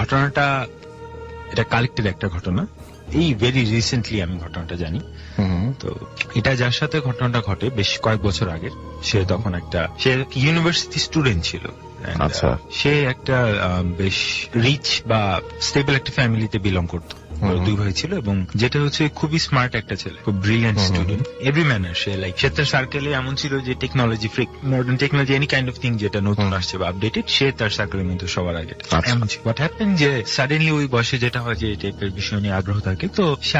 ঘটনাটা এটা কালেক্টেড একটা ঘটনা, এই ভেরি রিসেন্টলি আমি ঘটনাটা জানি। তো এটা যার সাথে ঘটনাটা ঘটে বেশ কয়েক বছর আগের, সে তখন সে ইউনিভার্সিটি স্টুডেন্ট ছিল। আচ্ছা। সে একটা বেশ রিচ বা স্টেবল একটা ফ্যামিলিতে বিলং করতো। দুই ভাই ছিল এবং যেটা হচ্ছে খুবই স্মার্ট একটা ছেলে, খুব ব্রিলিয়েন্ট স্টুডেন্ট, এভরি ম্যানার। সে তার সার্কেলে এমন ছিল যে technology freak, modern technology, any kind of thing যেটা নতুন আসছে বা আপডেটেড, সে তার সার্কেলের মধ্যে সবার আগে এমন ছিল। হোয়াট হ্যাপেন যে সাডেনলি ওই বয়সে যেটা হয় যে এই টাইপের বিষয় নিয়ে আগ্রহ থাকে, তো সে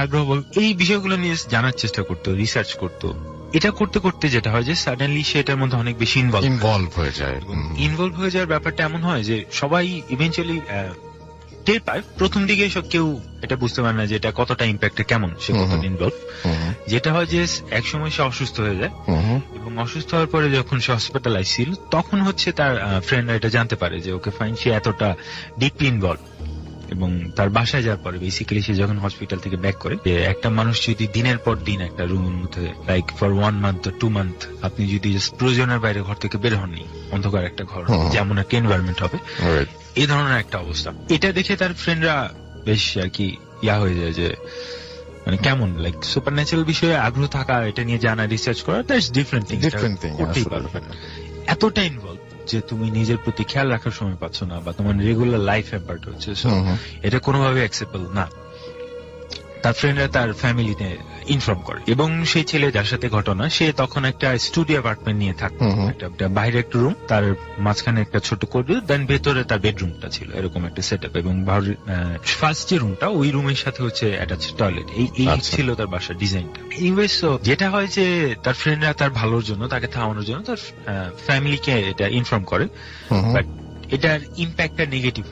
এই বিষয়গুলো নিয়ে জানার চেষ্টা করতো, রিসার্চ করতো। এটা করতে করতে যেটা হয় যে সাডেনলি সে এটার মধ্যে অনেক বেশি ইনভলভ হয়ে যায়। ইনভলভ হয়ে যাওয়ার ব্যাপারটা এমন হয় যে সবাই ইভেন্চুয়ালি টের পায়। প্রথম দিকে কেউ এটা বুঝতে পারে না যে এটা কতটা ইম্প্যাক্টে, কেমন সে কতটা ইনভলভ। যেটা হয় যে একসময় সে অসুস্থ হয়ে যায় এবং অসুস্থ হওয়ার পরে যখন সে হসপিটালাইজ ছিল, তখন হচ্ছে তার ফ্রেন্ডরা এটা জানতে পারে যে ওকে ফাইন, সে এতটা ডিপলি ইনভলভ। এবং তার বাসায় যাওয়ার পরে বেসিক্যালি সে যখন হসপিটাল থেকে ব্যাক করে, যে একটা মানুষ যদি দিনের পর দিন একটা রুমের মধ্যে like for 1 month or 2 month আপনি যদি প্রয়োজনের বাইরে ঘর থেকে বের হননি, অন্ধকার একটা ঘর, যেমন একটা এনভায়রনমেন্ট হবে, এই ধরনের একটা অবস্থা, এটা দেখে তার ফ্রেন্ডরা বেশ আর কি হয়ে যায় যে মানে কেমন লাইক সুপার ন্যাচারাল বিষয়ে আগ্রহ থাকা, এটা নিয়ে জানা, রিসার্চ করা, দ্যাটস ডিফারেন্ট থিং। এতটা ইনভলভ যে তুমি নিজের প্রতি খেয়াল রাখার সময় পাচ্ছ না, বা তোমার রেগুলার লাইফ হ্যাম্পার্ড হচ্ছে, এটা কোনোভাবে অ্যাকসেপ্টেবল না। তার ফ্রেন্ডরা তার ফ্যামিলিতে ইনফর্ম করে এবং সেই ছেলে যার সাথে ঘটনা, সে তখন একটা স্টুডিও অ্যাপার্টমেন্ট নিয়ে থাকতো, একটা বাইরে একটা রুম, তার মাঝখানে একটা ছোট করিডোর, দেন ভেতরে তার বেডরুমটা ছিল, এরকম একটা সেট আপ। এবং ফার্স্ট যে রুমটা, ওই রুমের সাথে হচ্ছে অ্যাটাচ টয়লেট। এই ছিল তার বাসার ডিজাইনটা। এনিওয়েজ, যেটা হয় যে তার ফ্রেন্ডরা তার ভালোর জন্য, তাকে থামানোর জন্য তার ফ্যামিলিকে এটা ইনফর্ম করে, বাট এটার ইম্প্যাক্টটা নেগেটিভ।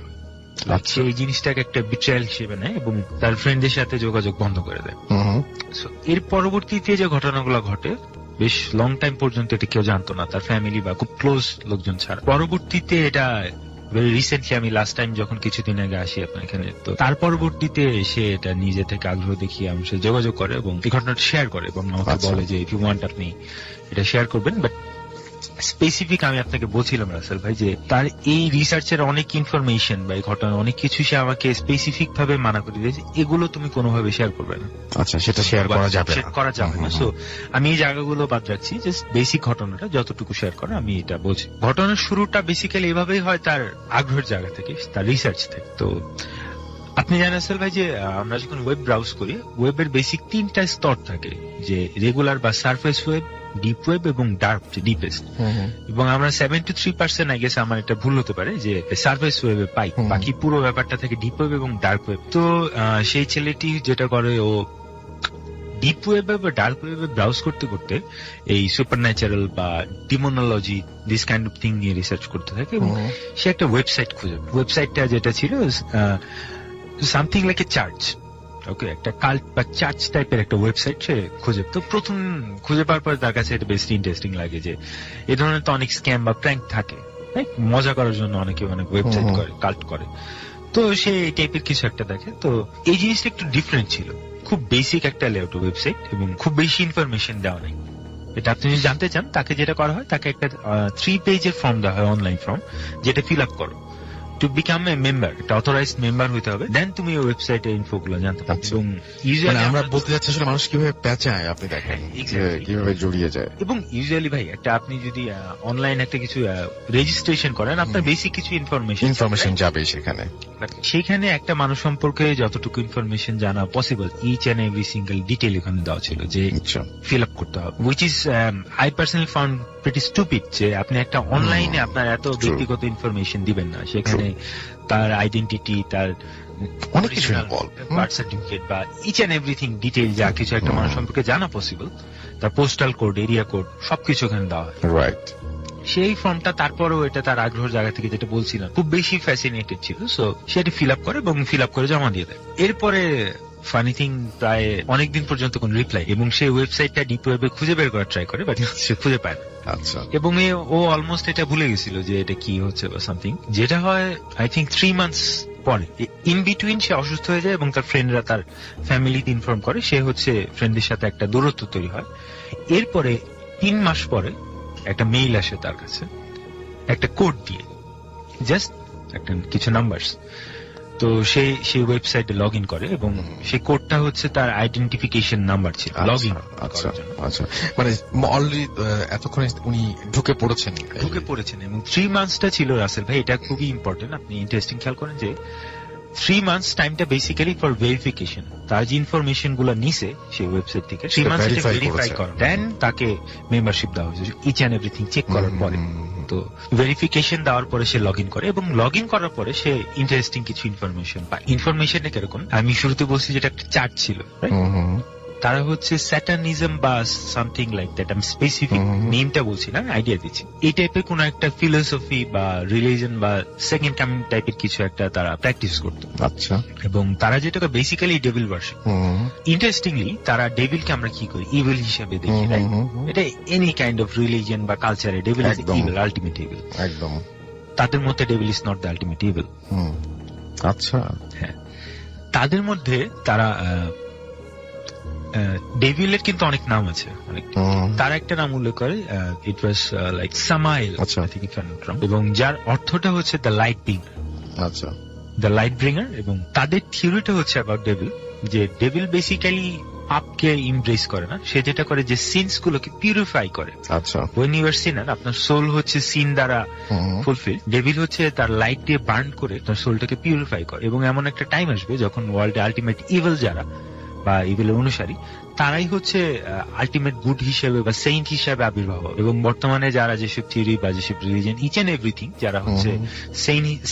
এই জিনিসটাকে একটা বিট্রায়াল হিসেবে নেয় এবং তার ফ্রেন্ডদের সাথে যোগাযোগ বন্ধ করে দেয়। এর পরবর্তীতে যে ঘটনাগুলো ঘটে, বেশ লং টাইম পর্যন্ত এটা কেউ জানতো না, তার ফ্যামিলি বা খুব ক্লোজ লোকজন ছাড়া। পরবর্তীতে এটা ভেরি রিসেন্টলি, আমি লাস্ট টাইম যখন কিছুদিন আগে আসি আপনার এখানে, তো তার পরবর্তীতে সে এটা নিজে থেকে আগ্রহ দেখিয়ে আমার সাথে যোগাযোগ করে এবং এই ঘটনাটা শেয়ার করে এবং আমাকে বলে যে ইফ ইউ ওয়ান্ট আপনি এটা শেয়ার করবেন। বাট স্পেসিফিক আমি আপনাকে বলছিলাম রাসেল ভাই যে তার এই রিসার্চের অনেক ইনফরমেশন বা এই ঘটনার অনেক কিছু সে আমাকে স্পেসিফিক ভাবে মানা করে দিয়েছে, এগুলো তুমি কোনোভাবে শেয়ার করবে না। আচ্ছা, সেটা শেয়ার করা যাবে না। সো আমি এই জায়গাগুলো বাদ রাখছি, জাস্ট বেসিক ঘটনাটা যতটুকু শেয়ার করা আমি এটা বলছি। ঘটনার শুরুটা বেসিক্যালি এভাবেই হয়, তার আগ্রহের জায়গা থেকে, তার রিসার্চ থেকে। তো আপনি জানেন আসল ভাই যে আমরা যখন ওয়েব ব্রাউজ করি, ওয়েবের বেসিক 3টা স্তর থাকে, যে রেগুলার বা সারফেস ওয়েব, ডিপ ওয়েব এবং ডার্ক, ডিপেস্ট। এবং আমরা 73% আই গেস, আমার এটা ভুল হতে পারে, যে সারফেস ওয়েবে পাই, বাকি পুরো ব্যাপারটা থেকে ডিপ ওয়েব এবং ডার্ক ওয়েব। তো সেই ছেলেটি যেটা করে, ও ডিপ ওয়েবে বা ডার্ক ওয়েবে ব্রাউজ করতে করতে এই সুপার ন্যাচারাল বা ডিমোনোলজি, দিস কাইন্ড অফ থিং নিয়ে রিসার্চ করতে থাকে এবং সে একটা ওয়েবসাইট খুঁজে। ওয়েবসাইটটা যেটা ছিল সামথিং লাইক এ চার্চ, ওকে, একটা কাল্ট বা চার্চ টাইপের একটা ওয়েবসাইট সে খুঁজে। তো প্রথম খুঁজে পাওয়ার পর তার কাছে এটা বেশ ইন্টারেস্টিং লাগে যে এই ধরনের তো অনেক স্ক্যাম বা প্র্যাঙ্ক থাকে, মজা করার জন্য অনেকে অনেক ওয়েবসাইট করে, কাল্ট করে। তো সে এই টাইপের কিছু একটা দেখে। তো এই জিনিসটা একটু ডিফারেন্ট ছিল, খুব বেসিক একটা লেআউট ওয়েবসাইট এবং খুব বেশি ইনফরমেশন দেওয়া নেই। এটা আপনি যদি জানতে চান, তাকে যেটা করা হয়, তাকে একটা 3 পেজের ফর্ম দেওয়া হয়, অনলাইন ফর্ম, যেটা ফিল আপ করো টু বিকাম এ মেম্বার, একটা অথরাইজড মেম্বার হইতে হবে, দেন তুমি ওই ওয়েবসাইটে ইনফো গুলো জানতে পারবে। এবং ইউজুয়ালি আমরা বলতে যাচ্ছি আসলে মানুষ কিভাবে পেঁচায়, আপনি দেখেন কিভাবে জড়িয়ে যায়। এবং ইউজুয়ালি ভাই একটা আপনি যদি অনলাইন একটা কিছু রেজিস্ট্রেশন করেন, আপনার বেসিক কিছু ইনফরমেশন যাবে সেখানে। সেখানে একটা মানুষ সম্পর্কে যতটুকু ইনফরমেশন জানা possible, each and every single detail এখানে দেওয়া ছিল যে ফিল আপ করতে হবে, which is I personally found pretty stupid, যে আপনি একটা অনলাইনে আপনার এত ব্যক্তিগত ইনফরমেশন দিবেন না। সেখানে তার আইডেন্টিটি, তার অনেক কিছু, বার্থ সার্টিফিকেট বা ইচ এন্ড এভরিথিং ডিটেইল যা কিছু একটা মানুষ সম্পর্কে জানা পসিবল, তার পোস্টাল কোড, এরিয়া কোড, সবকিছু এখানে দেওয়া হয়। রাইট। সেই ফর্মটা তারপরেও এটা তার আগ্রহের জায়গা থেকে, যেটা বলছিলাম, খুব বেশি ফ্যাসিনেটেড ছিল। সো সেটা ফিল আপ করে এবং ফিল আপ করে জমা দিয়ে দেয়। এরপরে ফানি থিং, প্রায় অনেকদিন পর্যন্ত কোন রিপ্লাই, এবং সেই ওয়েবসাইটটা ডিপ ওয়েবে খুঁজে বের করার ট্রাই করে, বাট সে খুঁজে পায় না। আচ্ছা। এবং ও অলমোস্ট এটা ভুলে গেছিল যে এটা কি হচ্ছে বা সামথিং। যেটা হয় আই থিঙ্ক 3 মান্থস পরে, ইন বিটুইন সে অসুস্থ হয়ে যায় এবং তার ফ্রেন্ডরা তার ফ্যামিলিতে ইনফর্ম করে, সে হচ্ছে ফ্রেন্ডের সাথে একটা দূরত্ব তৈরি হয়। এরপরে 3 মাস পরে একটা মেইল আসে তার কাছে, একটা কোড দিয়ে, জাস্ট একটা কিছু নাম্বারস। তো সেই ওয়েবসাইটে লগ ইন করে এবং সেই কোডটা হচ্ছে তার আইডেন্টিফিকেশন নাম্বার ছিল লগ ইন আচ্ছা আচ্ছা, মানে অলরেডি এতক্ষণে উনি ঢুকে পড়েছেন এবং 3 মান্থসটা ছিল রাসেল ভাই, এটা খুবই ইম্পর্টেন্ট। আপনি ইন্টারেস্টিং খেয়াল করেন যে 3 মান্থস টাইমটা বেসিক্যালি ফর ভেরিফিকেশন। তার যে ইনফরমেশন গুলো নিছে সেই ওয়েবসাইট থেকে 3 মান্থস ভেরিফাই করা, দেন তাকে মেম্বারশিপ দেওয়া হয়েছে ইচ এন্ড এভরিথিং চেক করার পরে। তো ভেরিফিকেশন দেওয়ার পরে সে লগ ইন করে এবং লগ ইন করার পরে সে ইন্টারেস্টিং কিছু ইনফরমেশন পায়। ইনফরমেশনটা কিরকম, আমি শুরুতে বলছি যেটা একটা চার্ট ছিল, তারা হচ্ছে স্যাটানিজম বা সামথিং লাইক দ্যাট, আমি স্পেসিফিক নেমটা বলছি না, আইডিয়া দিচ্ছি। এই টাইপের কোন একটা ফিলোসফি বা রিলিজন বা সেকেন্ড কামিং টাইপের কিছু একটা তারা প্র্যাকটিস করতো। আচ্ছা, এবং তারা যেটাকে বেসিক্যালি ডেভিল ওয়ার্শিপ। ইন্টারেস্টিংলি তারা ডেভিলকে আমরা কি করি, ইভিল হিসাবে দেখি। এটা এনি কাইন্ড অফ রিলিজন বা কালচারে devil is evil, ultimate evil. একদম, তাদের মধ্যে devil is not the ultimate evil. আচ্ছা, হ্যাঁ, তাদের মধ্যে তারা ডেভিলের কিন্তু অনেক নাম আছে, তার একটা নাম উল্লেখ করে, ইট ওয়াজ লাইক সামাইল, এবং যার অর্থটা হচ্ছে দ্য লাইট ব্রিঙ্গার। আচ্ছা, দ্য লাইট ব্রিঙ্গার। এবং তাদের থিওরিটা হচ্ছে অ্যাবাউট ডেভিল, যে ডেভিল বেসিক্যালি পাপকে ইমব্রেস করে না, সে যেটা করে যে সিনস গুলোকে পিউরিফাই করে। আচ্ছা, ওয়েন ইউ আর সিনার, আপনার সোল হচ্ছে সিন দ্বারা ফুলফিল, ডেভিল হচ্ছে তার লাইট দিয়ে বার্ন করে তার সোলটাকে পিউরিফাই করে। এবং এমন একটা টাইম আসবে যখন ওয়ার্ল্ডে আলটিমেট ইভিল যারা বা ইভিলের অনুসারী, তারাই হচ্ছে আলটিমেট গুড হিসেবে বা সেইন্ট হিসেবে আবির্ভাব হবে। এবং বর্তমানে যারা যেসব থিওরি বা যেসব রিলিজন ইচ এন্ড এভরিথিং যারা হচ্ছে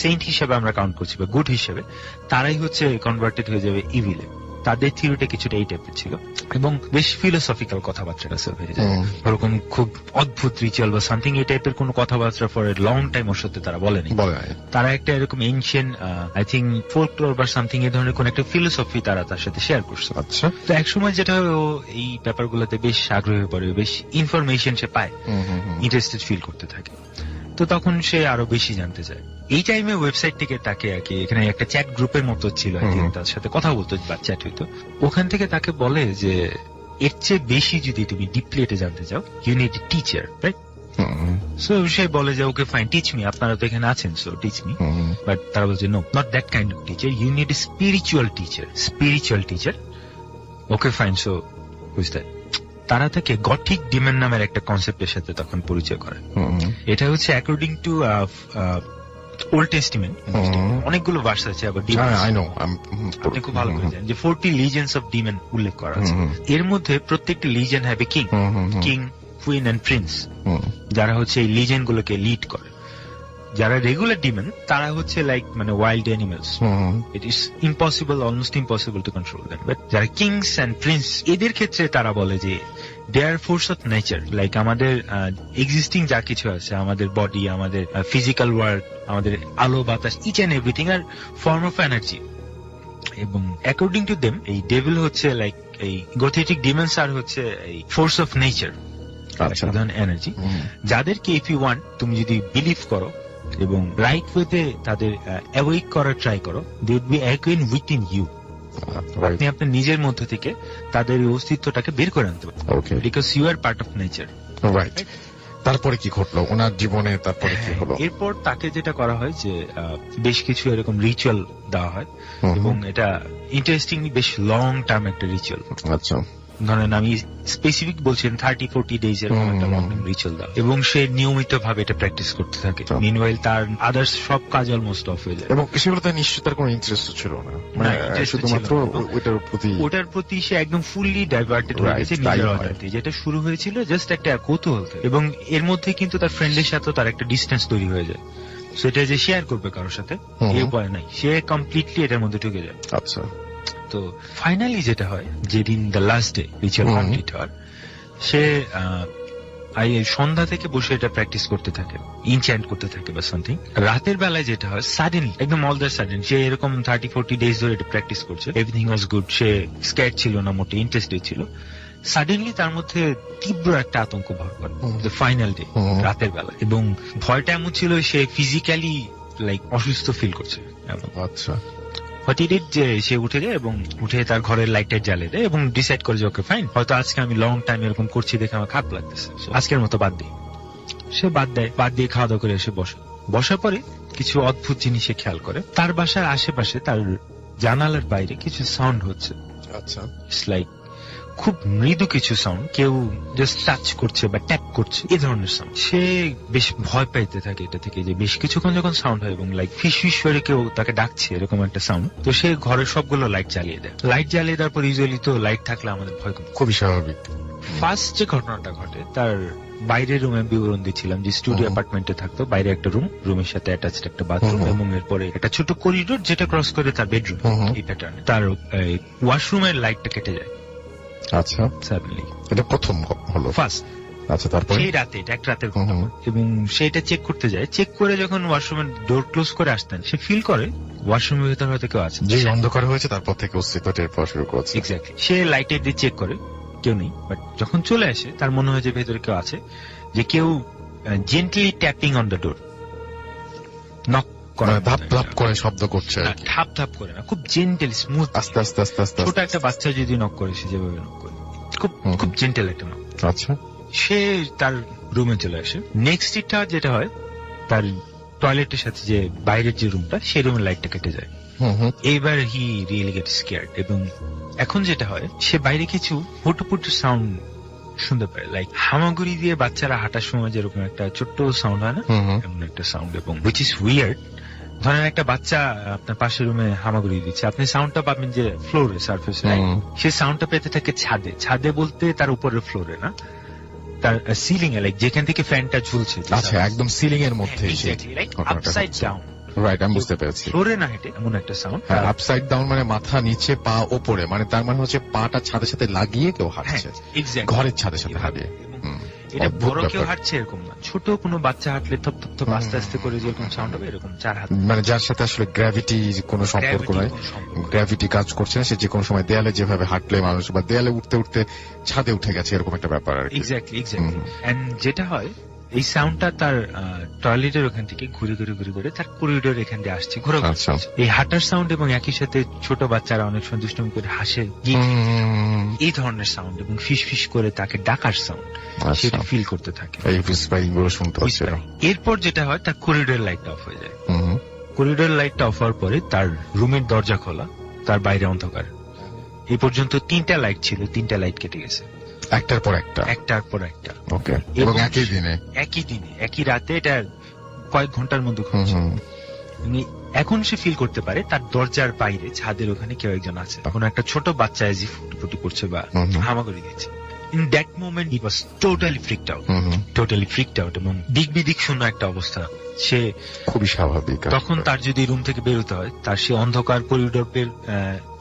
সেইন্ট হিসেবে আমরা কাউন্ট করছি বা গুড হিসেবে, তারাই হচ্ছে কনভার্টেড হয়ে যাবে ইভিলে। তাদের থিওরিটা কিছুটা এই টাইপের ছিল এবং বেশ ফিলোসফিক্যাল কথাবার্তা হয়ে যায়। ওরকম খুব অদ্ভুত রিচুয়াল বা সামথিং এই টাইপের কোন কথাবার্তা ফর এ লং টাইম ওর সাথে তারা বলেনি। তারা একটা এরকম এনশিয়েন্ট আই থিঙ্ক ফোল্কলোর বা সামথিং এই ধরনের কোন একটা ফিলোসফি তারা তার সাথে শেয়ার করছে। আচ্ছা, তো একসময় যেটা ও এই ব্যাপারগুলোতে বেশ আগ্রহী হয়ে পড়ে, বেশ ইনফরমেশন সে পায়, ইন্টারেস্টেড ফিল করতে থাকে। তো তখন সে আরো বেশি জানতে চায়। এই টাইমে ওয়েবসাইট থেকে তাকে আর কি, এখানে একটা চ্যাট গ্রুপের মতো ছিল, তার সাথে কথা বলতো বা চ্যাট হইতো। ওখান থেকে তাকে বলে যে এর চেয়ে বেশি যদি তুমি ডিপলি এটা জানতে চাও, you need a teacher, right? So সে বলে যে ওকে ফাইন, টিচ মি, আপনারা তো এখানে আছেন, সো টিচ মি। বাট তারা বলছে no, not that kind of teacher, you need a spiritual teacher. Okay fine, so বুঝতে তারা তাকে গথিক ডিমেন নামের একটা কনসেপ্টের সাথে তখন পরিচয় করে। এটা হচ্ছে অ্যাকর্ডিং টু ওল্ড টেস্টিমেন্ট, অনেকগুলো ভার্স আছে, আবার আপনি খুব ভালো করে জানেন যে 40 লিজেন্স অফ ডিমেন উল্লেখ করা আছে। এর মধ্যে প্রত্যেকটি legion have a king, queen and prince, যারা হচ্ছে এই লিজেন গুলোকে লিড করে। যারা রেগুলার ডিমেন তারা হচ্ছে লাইক মানে wild animals, it is impossible, almost impossible to control them. But যারা কিংস এন্ড প্রিন্স, এদের ক্ষেত্রে তারা বলে যে দে আর ফোর্স অফ নেচার, লাইক আমাদের এক্সিস্টিং যা কিছু আছে, আমাদের বডি, আমাদের ফিজিক্যাল ওয়ার্ল্ড, আমাদের আলো বাতাস, ইচ এন্ড এভরিথিং আর ফর্ম অফ এনার্জি। এবং অ্যাকর্ডিং টু দেম এই ডেভিল হচ্ছে লাইক এই গথেটিক ডিমেন্স আর হচ্ছে এই ফোর্স অফ নেচার, এনার্জি, যাদেরকে ইফ ইউ ওয়ান্ট, তুমি যদি বিলিভ করো এবং রাইট ওয়েতে তাদের অ্যাওয়েক করার ট্রাই করো, they would be awaken within you. আপনি আপনার নিজের মধ্য থেকে তাদের অস্তিত্বটাকে বের করে আনতে পারেন, because you are part of nature. Right. তারপরে কি ঘটলো ওনার জীবনে? তারপরে কি হলো? এরপর তাকে যেটা করা হয় যে বেশ কিছু এরকম রিচুয়াল দেওয়া হয় এবং এটা ইন্টারেস্টিংলি বেশ লং টার্ম একটা রিচুয়াল। আচ্ছা, ধরেন আমি স্পেসিফিক বলছেন 30-40 ডেজ এর একটা লং রিচুয়াল দাও, এবং সে নিয়মিত ভাবে এটা প্র্যাকটিস করতে থাকে। মিনওয়াইল তার আদার্স সব কাজ অলমোস্ট অফ হয়ে যায়। এবং সেগুলোতে নিশ্চয় তার কোনো ইন্টারেস্ট ছিল না, মানে শুধুমাত্র ওটার প্রতি সে একদম ফুললি ডাইভার্টেড হয়ে গেছে নিজের অজান্তে। যেটা শুরু হয়েছিল জাস্ট একটা কৌতূহল, এবং এর মধ্যে কিন্তু তার ফ্রেন্ডের সাথে তার একটা ডিস্টেন্স তৈরি হয়ে যায়। সেটা যে শেয়ার করবে কারোর সাথে এই উপায় নাই, সে কমপ্লিটলি এটার মধ্যে ঢুকে যায়। আচ্ছা, তো ফাইনালি যেটা হয়, যেদিন the last day ritual complete হয়, সে সন্ধ্যা থেকে বসে এটা প্র্যাকটিস করতে থাকে, ইনচ্যান্ট করতে থাকে বা সামথিং। রাতের বেলায় যেটা হয়, সাডেনলি একদম অল দ্য সাডেন, সে এরকম 30-40 ডেজ ধরে এটা প্র্যাকটিস করছে, everything was good, say scared ছিল না, মোটে ইন্টারেস্টেড ছিল। সাডেনলি তার মধ্যে তীব্র একটা আতঙ্ক ভর করে দ্য ফাইনাল ডে, রাতের বেলা। এবং ভয়টা এমন ছিল, সে ফিজিক্যালি লাইক অসুস্থ ফিল করছে। আচ্ছা, যে সে উঠে যায় এবং উঠে তার ঘরের লাইটটা জ্বালিয়ে দেয় এবং ডিসাইড করে যে ওকে ফাইন, হয়তো আজকে আমি লং টাইম এরকম করছি দেখে আমার খারাপ লাগতেছে, আজকের মতো বাদ দিই। সে বাদ দিয়ে খাওয়া দাওয়া করে এসে বসার পরে কিছু অদ্ভুত জিনিসে খেয়াল করে। তার বাসার আশেপাশে তার জানালার বাইরে কিছু সাউন্ড হচ্ছে, আচ্ছা, ইটস লাইক খুব মৃদু কিছু সাউন্ড, কেউ জাস্ট টাচ করছে বা ট্যাপ করছে, এই ধরনের সাউন্ড। সে বেশ ভয় পাইতে থাকে এটা থেকে, যে বেশ কিছুক্ষণ যখন সাউন্ড হয় এবং লাইক ফিস ফিস করে কেউ তাকে ডাকছে এরকম একটা সাউন্ড, তো সে ঘরের সবগুলো লাইট জ্বালিয়ে দেয়। লাইট জ্বালিয়ে দেওয়ার পর ইউজুয়ালি তো লাইট থাকলে আমাদের ভয় কম। খুবই স্বাভাবিক। ফার্স্ট যে ঘটনাটা ঘটে, তার বাইরের রুমে বিবরণ দিচ্ছিলাম যে স্টুডিও অ্যাপার্টমেন্টে থাকতো, বাইরে একটা রুম, রুমের সাথে অ্যাটাচড একটা বাথরুম এবং এরপরে একটা ছোট করিডোর যেটা ক্রস করে তার বেডরুম। এই প্যাটার্নে তার ওয়াশরুমের লাইটটা কেটে যায় আচ্ছা, সাডেনলি। এটা প্রথম হলো ফার্স্ট। আচ্ছা, তারপর সেই রাতে, এটা এক রাতের ঘটনা, এবং সেটা চেক করতে যায়। চেক করে যখন ওয়াশরুমের ডোর ক্লোজ করে আসতেন, সে ফিল করে ওয়াশরুমের ভিতরে হয়তো কেউ আছে। যে অন্ধকার হয়েছে তারপর থেকে অস্তিত্ব টের পাওয়া শুরু করছে। এক্স্যাক্টলি। সে লাইটে দিয়ে চেক করে, কেউ নেই। বাট যখন চলে আসে তার মনে হয় যে ভেতরে কেউ আছে, যে কেউ gently tapping on the door, knock করে, ধাপ ধাপ করে শব্দ করছে, ধাপ ধাপ করে না, খুব জেন্টেল স্মুথ, আস্তে আস্তে আস্তে আস্তে। ছোট একটা বাচ্চা যদি নক করে সে যেভাবে নক করে, খুব খুব জেন্টেল একটা নক। আচ্ছা, সে তার রুমে চলে আসে। নেক্সট টা যেটা হয়, তার টয়লেটের সাথে যে বাইরের যে রুমটা, সেই রুমের লাইটটা কেটে যায়। এইবার হি রিয়েলি গেট স্কেয়ার্ড। এবং এখন যেটা হয়, সে বাইরে কিছু ফুটুপুটু সাউন্ড শুনতে পারে, লাইক হামাগুড়ি দিয়ে বাচ্চারা হাঁটার সময় যেরকম একটা ছোট্ট সাউন্ড হয় না, এমন একটা সাউন্ড। এবং হুইচ ইজ উইয়ার্ড, ধরেন একটা বাচ্চা আপনার পাশের রুমে হামাগুড়ি দিচ্ছে, আপনি সাউন্ডটা পাবেন যে ফ্লোরে, সার্ফেসে, সে সাউন্ডটা পেতে থাকে ছাদে। ছাদে বলতে তার উপরের ফ্লোরে না, তার সিলিং এ, লাইক যেখান থেকে ফ্যানটা ঝুলছে। আচ্ছা, একদম সিলিং এর মধ্যে, আপসাইড ডাউন। রাইট, আমি বুঝতে পেরেছি। ফ্লোরে না হেঁটে, এমন একটা সাউন্ড। আপসাইড ডাউন মানে মাথা নিচে, পা ওপরে, মানে তার মানে হচ্ছে পাটা ছাদের সাথে লাগিয়ে কেউ হাঁটছে, ঘরের ছাদের সাথে হারিয়ে। এটা বড় কেউ হাঁটছে এরকম না, ছোট কোনো বাচ্চা হাঁটলে থপ থপ থপ আস্তে আস্তে করে যেরকম সাউন্ড হবে, এরকম চার হাত, মানে যার সাথে আসলে গ্র্যাভিটি কোনো সম্পর্ক নাই, গ্র্যাভিটি কাজ করছে না, সে যে কোনো সময় দেয়ালে যেভাবে হাঁটলে মানুষ, বা দেয়ালে উঠতে উঠতে ছাদে উঠে গেছে, এরকম একটা ব্যাপার আর কি। Exactly, exactly. এন্ড যেটা হয়, এই সাউন্ডটা তার টয়লেটের ওখান থেকে ঘুরে ঘুরে ঘুরে ঘুরে তার করিডোর এখান দিয়ে আসছে, ঘুরে আচ্ছা, এই হাঁটার সাউন্ড, এবং একই সাথে ছোট বাচ্চারা অনেক সময় দুষ্টুমি করে হাসে, এই ধরনের সাউন্ড, এবং ফিস ফিস করে তাকে ডাকার সাউন্ড, সেটা ফিল করতে থাকে। এই হুইসপারিং গুলো শুনতে পাচ্ছে। এরপর যেটা হয়, তার করিডোর লাইটটা অফ হয়ে যায়। করিডোর লাইটটা অফ হওয়ার পরে তার রুমের দরজা খোলা, তার বাইরে অন্ধকার। এই পর্যন্ত 3টা লাইট ছিল, 3টা লাইট কেটে গেছে, একটার পর একটা, একটার পর একটা। ওকে, এবং একই দিনে, একই রাতে, এটা কয়েক ঘন্টার মধ্যে ঘটছে। এখন সে ফিল করতে পারে তার দরজার বাইরে ছাদের ওখানে কেউ একজন আছে, তখন একটা ছোট বাচ্চা এজি ফুটফুটি করছে বা হামাগুড়ি দিচ্ছে। In that moment he was totally freaked out, এবং দিক বিদিক শূন্য একটা অবস্থা। সে খুবই স্বাভাবিক। তখন তার যদি রুম থেকে বের হতে হয়, তার সে অন্ধকার করিডোর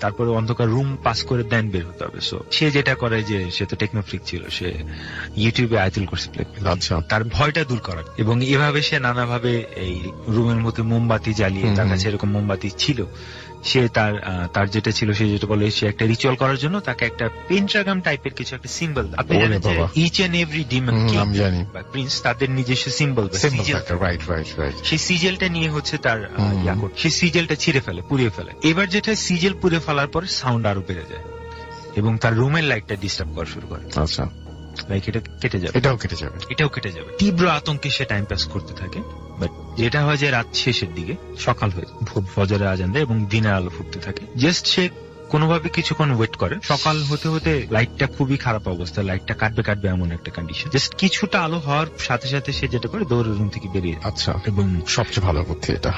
তারপরে অন্ধকার রুম পাস করে দেন বের হতে হবে। সো সে যেটা করে, যে সে তো টেকনোফ্রিক ছিল, সে ইউটিউবে আয়াতুল কুরসি প্লে করে, তার ভয়টা দূর করার। এবং এভাবে সে নানাভাবে এই রুমের মধ্যে মোমবাতি জ্বালিয়ে, তার কাছে এরকম মোমবাতি ছিল, সে তার যেটা ছিল, সে যেটা বলে, সে একটা রিচুয়াল করার জন্য তাকে একটা পেন্টাগ্রাম টাইপের কিছু একটা সিম্বল, আপনি জানেন যে ইচ এন্ড এভরি ডিমন বা প্রিন্স তাদের নিজস্ব সিম্বল, সেই সিজেলটা নিয়ে হচ্ছে তার সেই সিজেলটা ছিঁড়ে ফেলে, পুড়িয়ে ফেলে। এবার যেটা সিজেল পুড়ে ফেলার পরে সাউন্ড আরো বেড়ে যায়, এবং তার রুমের লাইটটা ডিস্টার্ব করা শুরু করে। আচ্ছা, লাইক এটা কেটে যাবে, এটাও কেটে যাবে। তীব্র আতঙ্কে সে টাইম পাস করতে থাকে। বাট যেটা হয় যে রাত শেষের দিকে সকাল হয়ে ফজরের আজান দেয় এবং দিনের আলো ফুটতে থাকে। জাস্ট সে কোনোভাবে কিছুক্ষণ ওয়েট করে, সকাল হতে হতে লাইটটা খুবই খারাপ অবস্থা, লাইটটা কাটবে এমন একটা কন্ডিশন। জাস্ট কিছুটা আলো হওয়ার সাথে সাথে সে যেটা করে, দৌড়ে রুম থেকে বেরিয়ে। আচ্ছা, এবং সবচেয়ে ভালো বুদ্ধি এটা,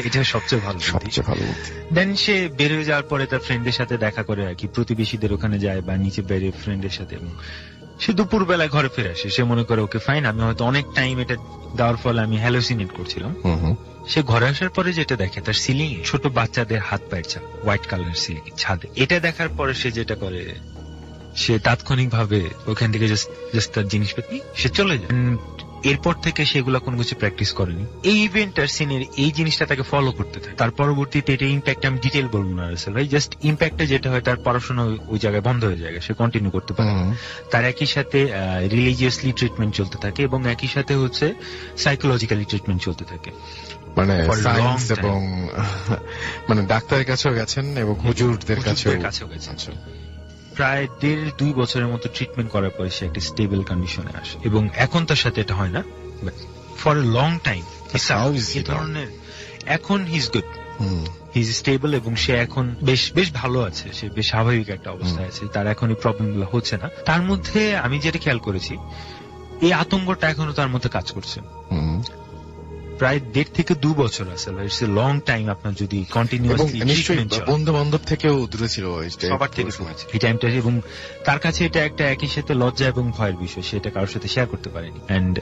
এটা সবচেয়ে ভালো বুদ্ধি। দেন সে বেরিয়ে যাওয়ার পরে তার ফ্রেন্ডের সাথে দেখা করে আর কি, প্রতিবেশীদের ওখানে যায় বা নিচে বেরিয়ে ফ্রেন্ডের সাথে, এবং সে দুপুর বেলায় ঘরে ফিরে আসে। সে মনে করে ওকে ফাইন, আমি হয়তো অনেক টাইম এটা দেওয়ার ফলে আমি হ্যালোসিনেট করছিলাম। সে ঘরে আসার পরে যেটা দেখে, তার সিলিং এ ছোট বাচ্চাদের হাত পায়ের ছাপ, হোয়াইট কালার সিলিং ছাদে। এটা দেখার পরে সে যেটা করে, সে তাৎক্ষণিক ভাবে ওখান থেকে জাস্ট তার জিনিসপত্র সে চলে যায়। এরপর থেকে সেগুলো কোনো কিছু প্র্যাকটিস করেনি। এই ইভেন্টার সিনের এই জিনিসটা তাকে ফলো করতে থাকে। তার পরবর্তীতে এটা ইম্প্যাক্ট আমি ডিটেল বলবো না রাসেল ভাই, জাস্ট ইম্প্যাক্টে যেটা হয়, তার পড়াশোনা ওই জায়গায় বন্ধ হয়ে যায়, সে কন্টিনিউ করতে পারে। তার একই সাথে রিলিজিয়াসলি ট্রিটমেন্ট চলতে থাকে, এবং একই সাথে হচ্ছে সাইকোলজিক্যালি ট্রিটমেন্ট চলতে থাকে। মানে সায়েন্স এবং মানে ডাক্তারের কাছেও গেছেন এবং হুজুরদের কাছেও গেছেন। প্রায় 1.5-2 বছরের মতো ট্রিটমেন্ট করার পরে সে একটা স্টেবল কন্ডিশনে আসে, এবং এখন তার সাথে এটা হয় না। ফর এ লং টাইম এই ধরনের এখন he is good, he is stable, এবং সে এখন বেশ ভালো আছে, সে বেশ স্বাভাবিক একটা অবস্থায় আছে, তার এখন এই প্রবলেম গুলো হচ্ছে না। তার মধ্যে আমি যেটা খেয়াল করেছি, এই আতঙ্কটা এখনো তার মধ্যে কাজ করছে। প্রায় 1.5 থেকে 2 বছর আছে, ইটস এ লং টাইম। আপনার যদি কন্টিনিউয়াসলি বন্ধু বান্ধব থেকেও দূরে ছিল, সবার থেকে এই টাইমটা, এবং তার কাছে এটা একটা একই সাথে লজ্জা এবং ভয়ের বিষয়, সেটা কারোর সাথে শেয়ার করতে পারেনি। এন্ড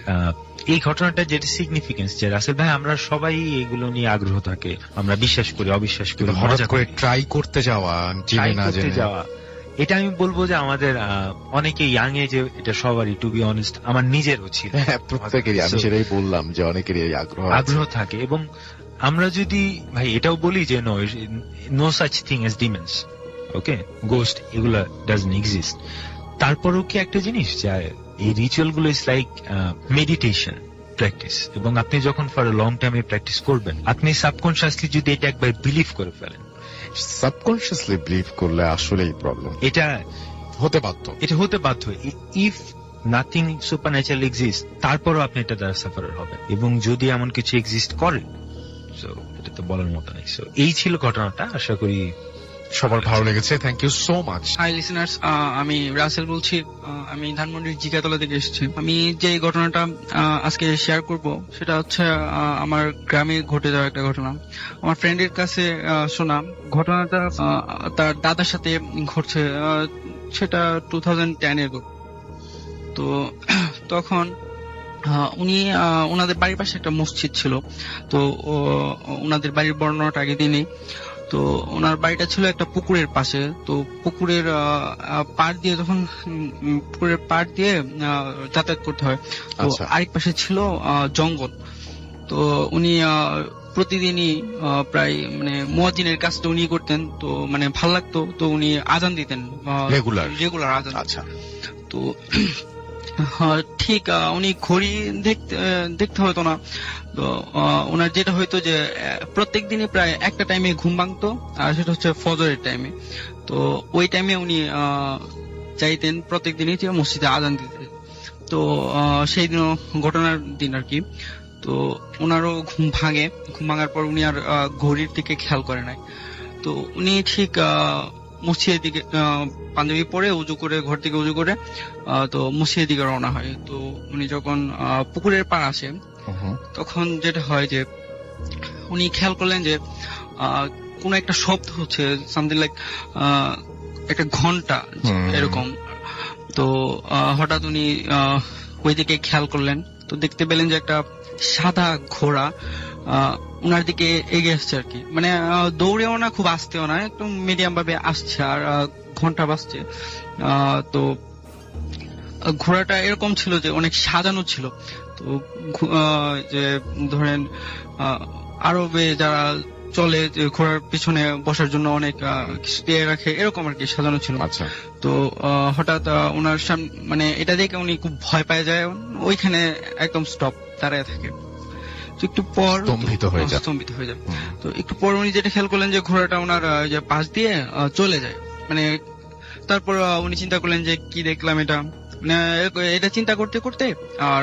এই ঘটনাটা যেটা সিগনিফিকেন্স, যে রাসেল ভাই আমরা সবাই এগুলো নিয়ে আগ্রহ থাকে, আমরা বিশ্বাস করি অবিশ্বাস করি, হঠাৎ করে ট্রাই করতে যাওয়া, যাওয়া, এটা আমি বলবো যে আমাদের অনেকে ইয়াং এজে এটা সবারই, টু বি অনেস্ট আমার নিজেরও ছিল, প্রত্যেকেরই। আমি সেটাই বললাম যে অনেকেরই আগ্রহ থাকে। এবং আমরা যদি ভাই এটাও বলি যে no such thing as demons, okay, ghost, এগুলা ডাজন্ট এক্সিস্ট, তারপরেও কি একটা জিনিস যে এই রিচুয়াল গুলো ইজ লাইক মেডিটেশন প্র্যাকটিস, এবং আপনি যখন ফর লং টাইমে প্র্যাকটিস করবেন, আপনি সাবকনসিয়াসলি যদি এটা একবার বিলিভ করে ফেলেন, সাবকনসিয়াসলি বিলিভ করলে আসলেই প্রবলেম, এটা হতে বাধ্য। ইফ নাথিং সুপারন্যাচারাল এক্সিস্ট, তারপরও আপনি এটা দ্বারা সাফারার হবেন, এবং যদি এমন কিছু এক্সিস্ট করে, সো এটা তো বলার মতো নেই। সো এই ছিল ঘটনাটা, আশা করি সবার ভালো লেগেছে। Thank you so much. Hi listeners, আমি রাসেল বলছি। আমি ধানমন্ডির জিগাতলা থেকে এসেছি। আমি যে ঘটনাটা আজকে শেয়ার করব সেটা হচ্ছে আমার গ্রামে ঘটে যাওয়া একটা ঘটনা। আমার ফ্রেন্ডের কাছে শোনা ঘটনাটা তার দাদার সাথে ঘটছে, সেটা 2010 এর ঘটনা। তো তখন উনি ওনাদের বাড়ির পাশে একটা মসজিদ ছিল, তো ওনাদের বাড়ির বর্ণনাটা আগে দিনই। তো ওনার বাড়িটা ছিল একটা পুকুরের পাশে। তো পুকুরের পাড় দিয়ে যখন পুকুরের পাড় দিয়ে যাতায়াত করতে হয়, তো আরেক পাশে ছিল জঙ্গল। তো উনি প্রতিদিনই প্রায় মানে মুয়াজ্জিনের কাজটা উনি করতেন, তো মানে ভাল লাগতো। তো উনি আজান দিতেন রেগুলার আজান। আচ্ছা। তো ঠিক উনি ঘড়ি দেখতে হতো না। তো ওনার যেটা হয়তো যে প্রত্যেক দিনই প্রায় একটা টাইমে ঘুম ভাঙতো, আর সেটা হচ্ছে ফজরের টাইমে। তো ওই টাইমে উনি চাইতেন প্রত্যেক দিনই যে মসজিদে আজান দিতে। তো সেই দিনও ঘটনার দিন আর কি। তো ওনারও ঘুম ভাঙার পর উনি আর ঘড়ির দিকে খেয়াল করে নাই। তো উনি ঠিক মসজিদের দিকে পাঞ্জাবি পরে উজু করে, ঘর থেকে উজু করে তো মসজিদের দিকে রওনা হয়। তো উনি যখন পুকুরের পাড় আসে, তখন যেটা হয় যে উনি খেয়াল করলেন যে কোন একটা শব্দ হচ্ছে, সামথিং লাইক একটা ঘন্টা এরকম। তো হঠাৎ উনি ওই দিকে খেয়াল করলেন, তো দেখতে পেলেন যে একটা সাদা ঘোড়া উনার দিকে এগিয়ে আসছে আর কি। মানে দৌড়েও না, খুব আস্তেও না, একদম মিডিয়াম ভাবে আসছে, আর ঘন্টা বাজছে। তো ঘোড়াটা এরকম ছিল যে অনেক সাজানো ছিল। তো যে ধরেন আরবে যারা চলে, যে ঘোড়ার পিছনে বসার জন্য অনেক কিছু দিয়ে রাখে, এরকম আর কি সাজানো ছিল। আচ্ছা। তো হঠাৎ ওনার সামনে মানে এটা দেখে উনি খুব ভয় পেয়ে যায়, ওইখানে একদম স্টপ দাঁড়ায় থাকে। একটু পর স্তম্ভিত হয়ে যায়। তো একটু পর উনি যেটা খেয়াল করলেন যে ঘোড়াটা ওনার যে পাশ দিয়ে চলে যায়। মানে তারপর উনি চিন্তা করলেন যে কি দেখলাম এটা, মানে এটা চিন্তা করতে করতে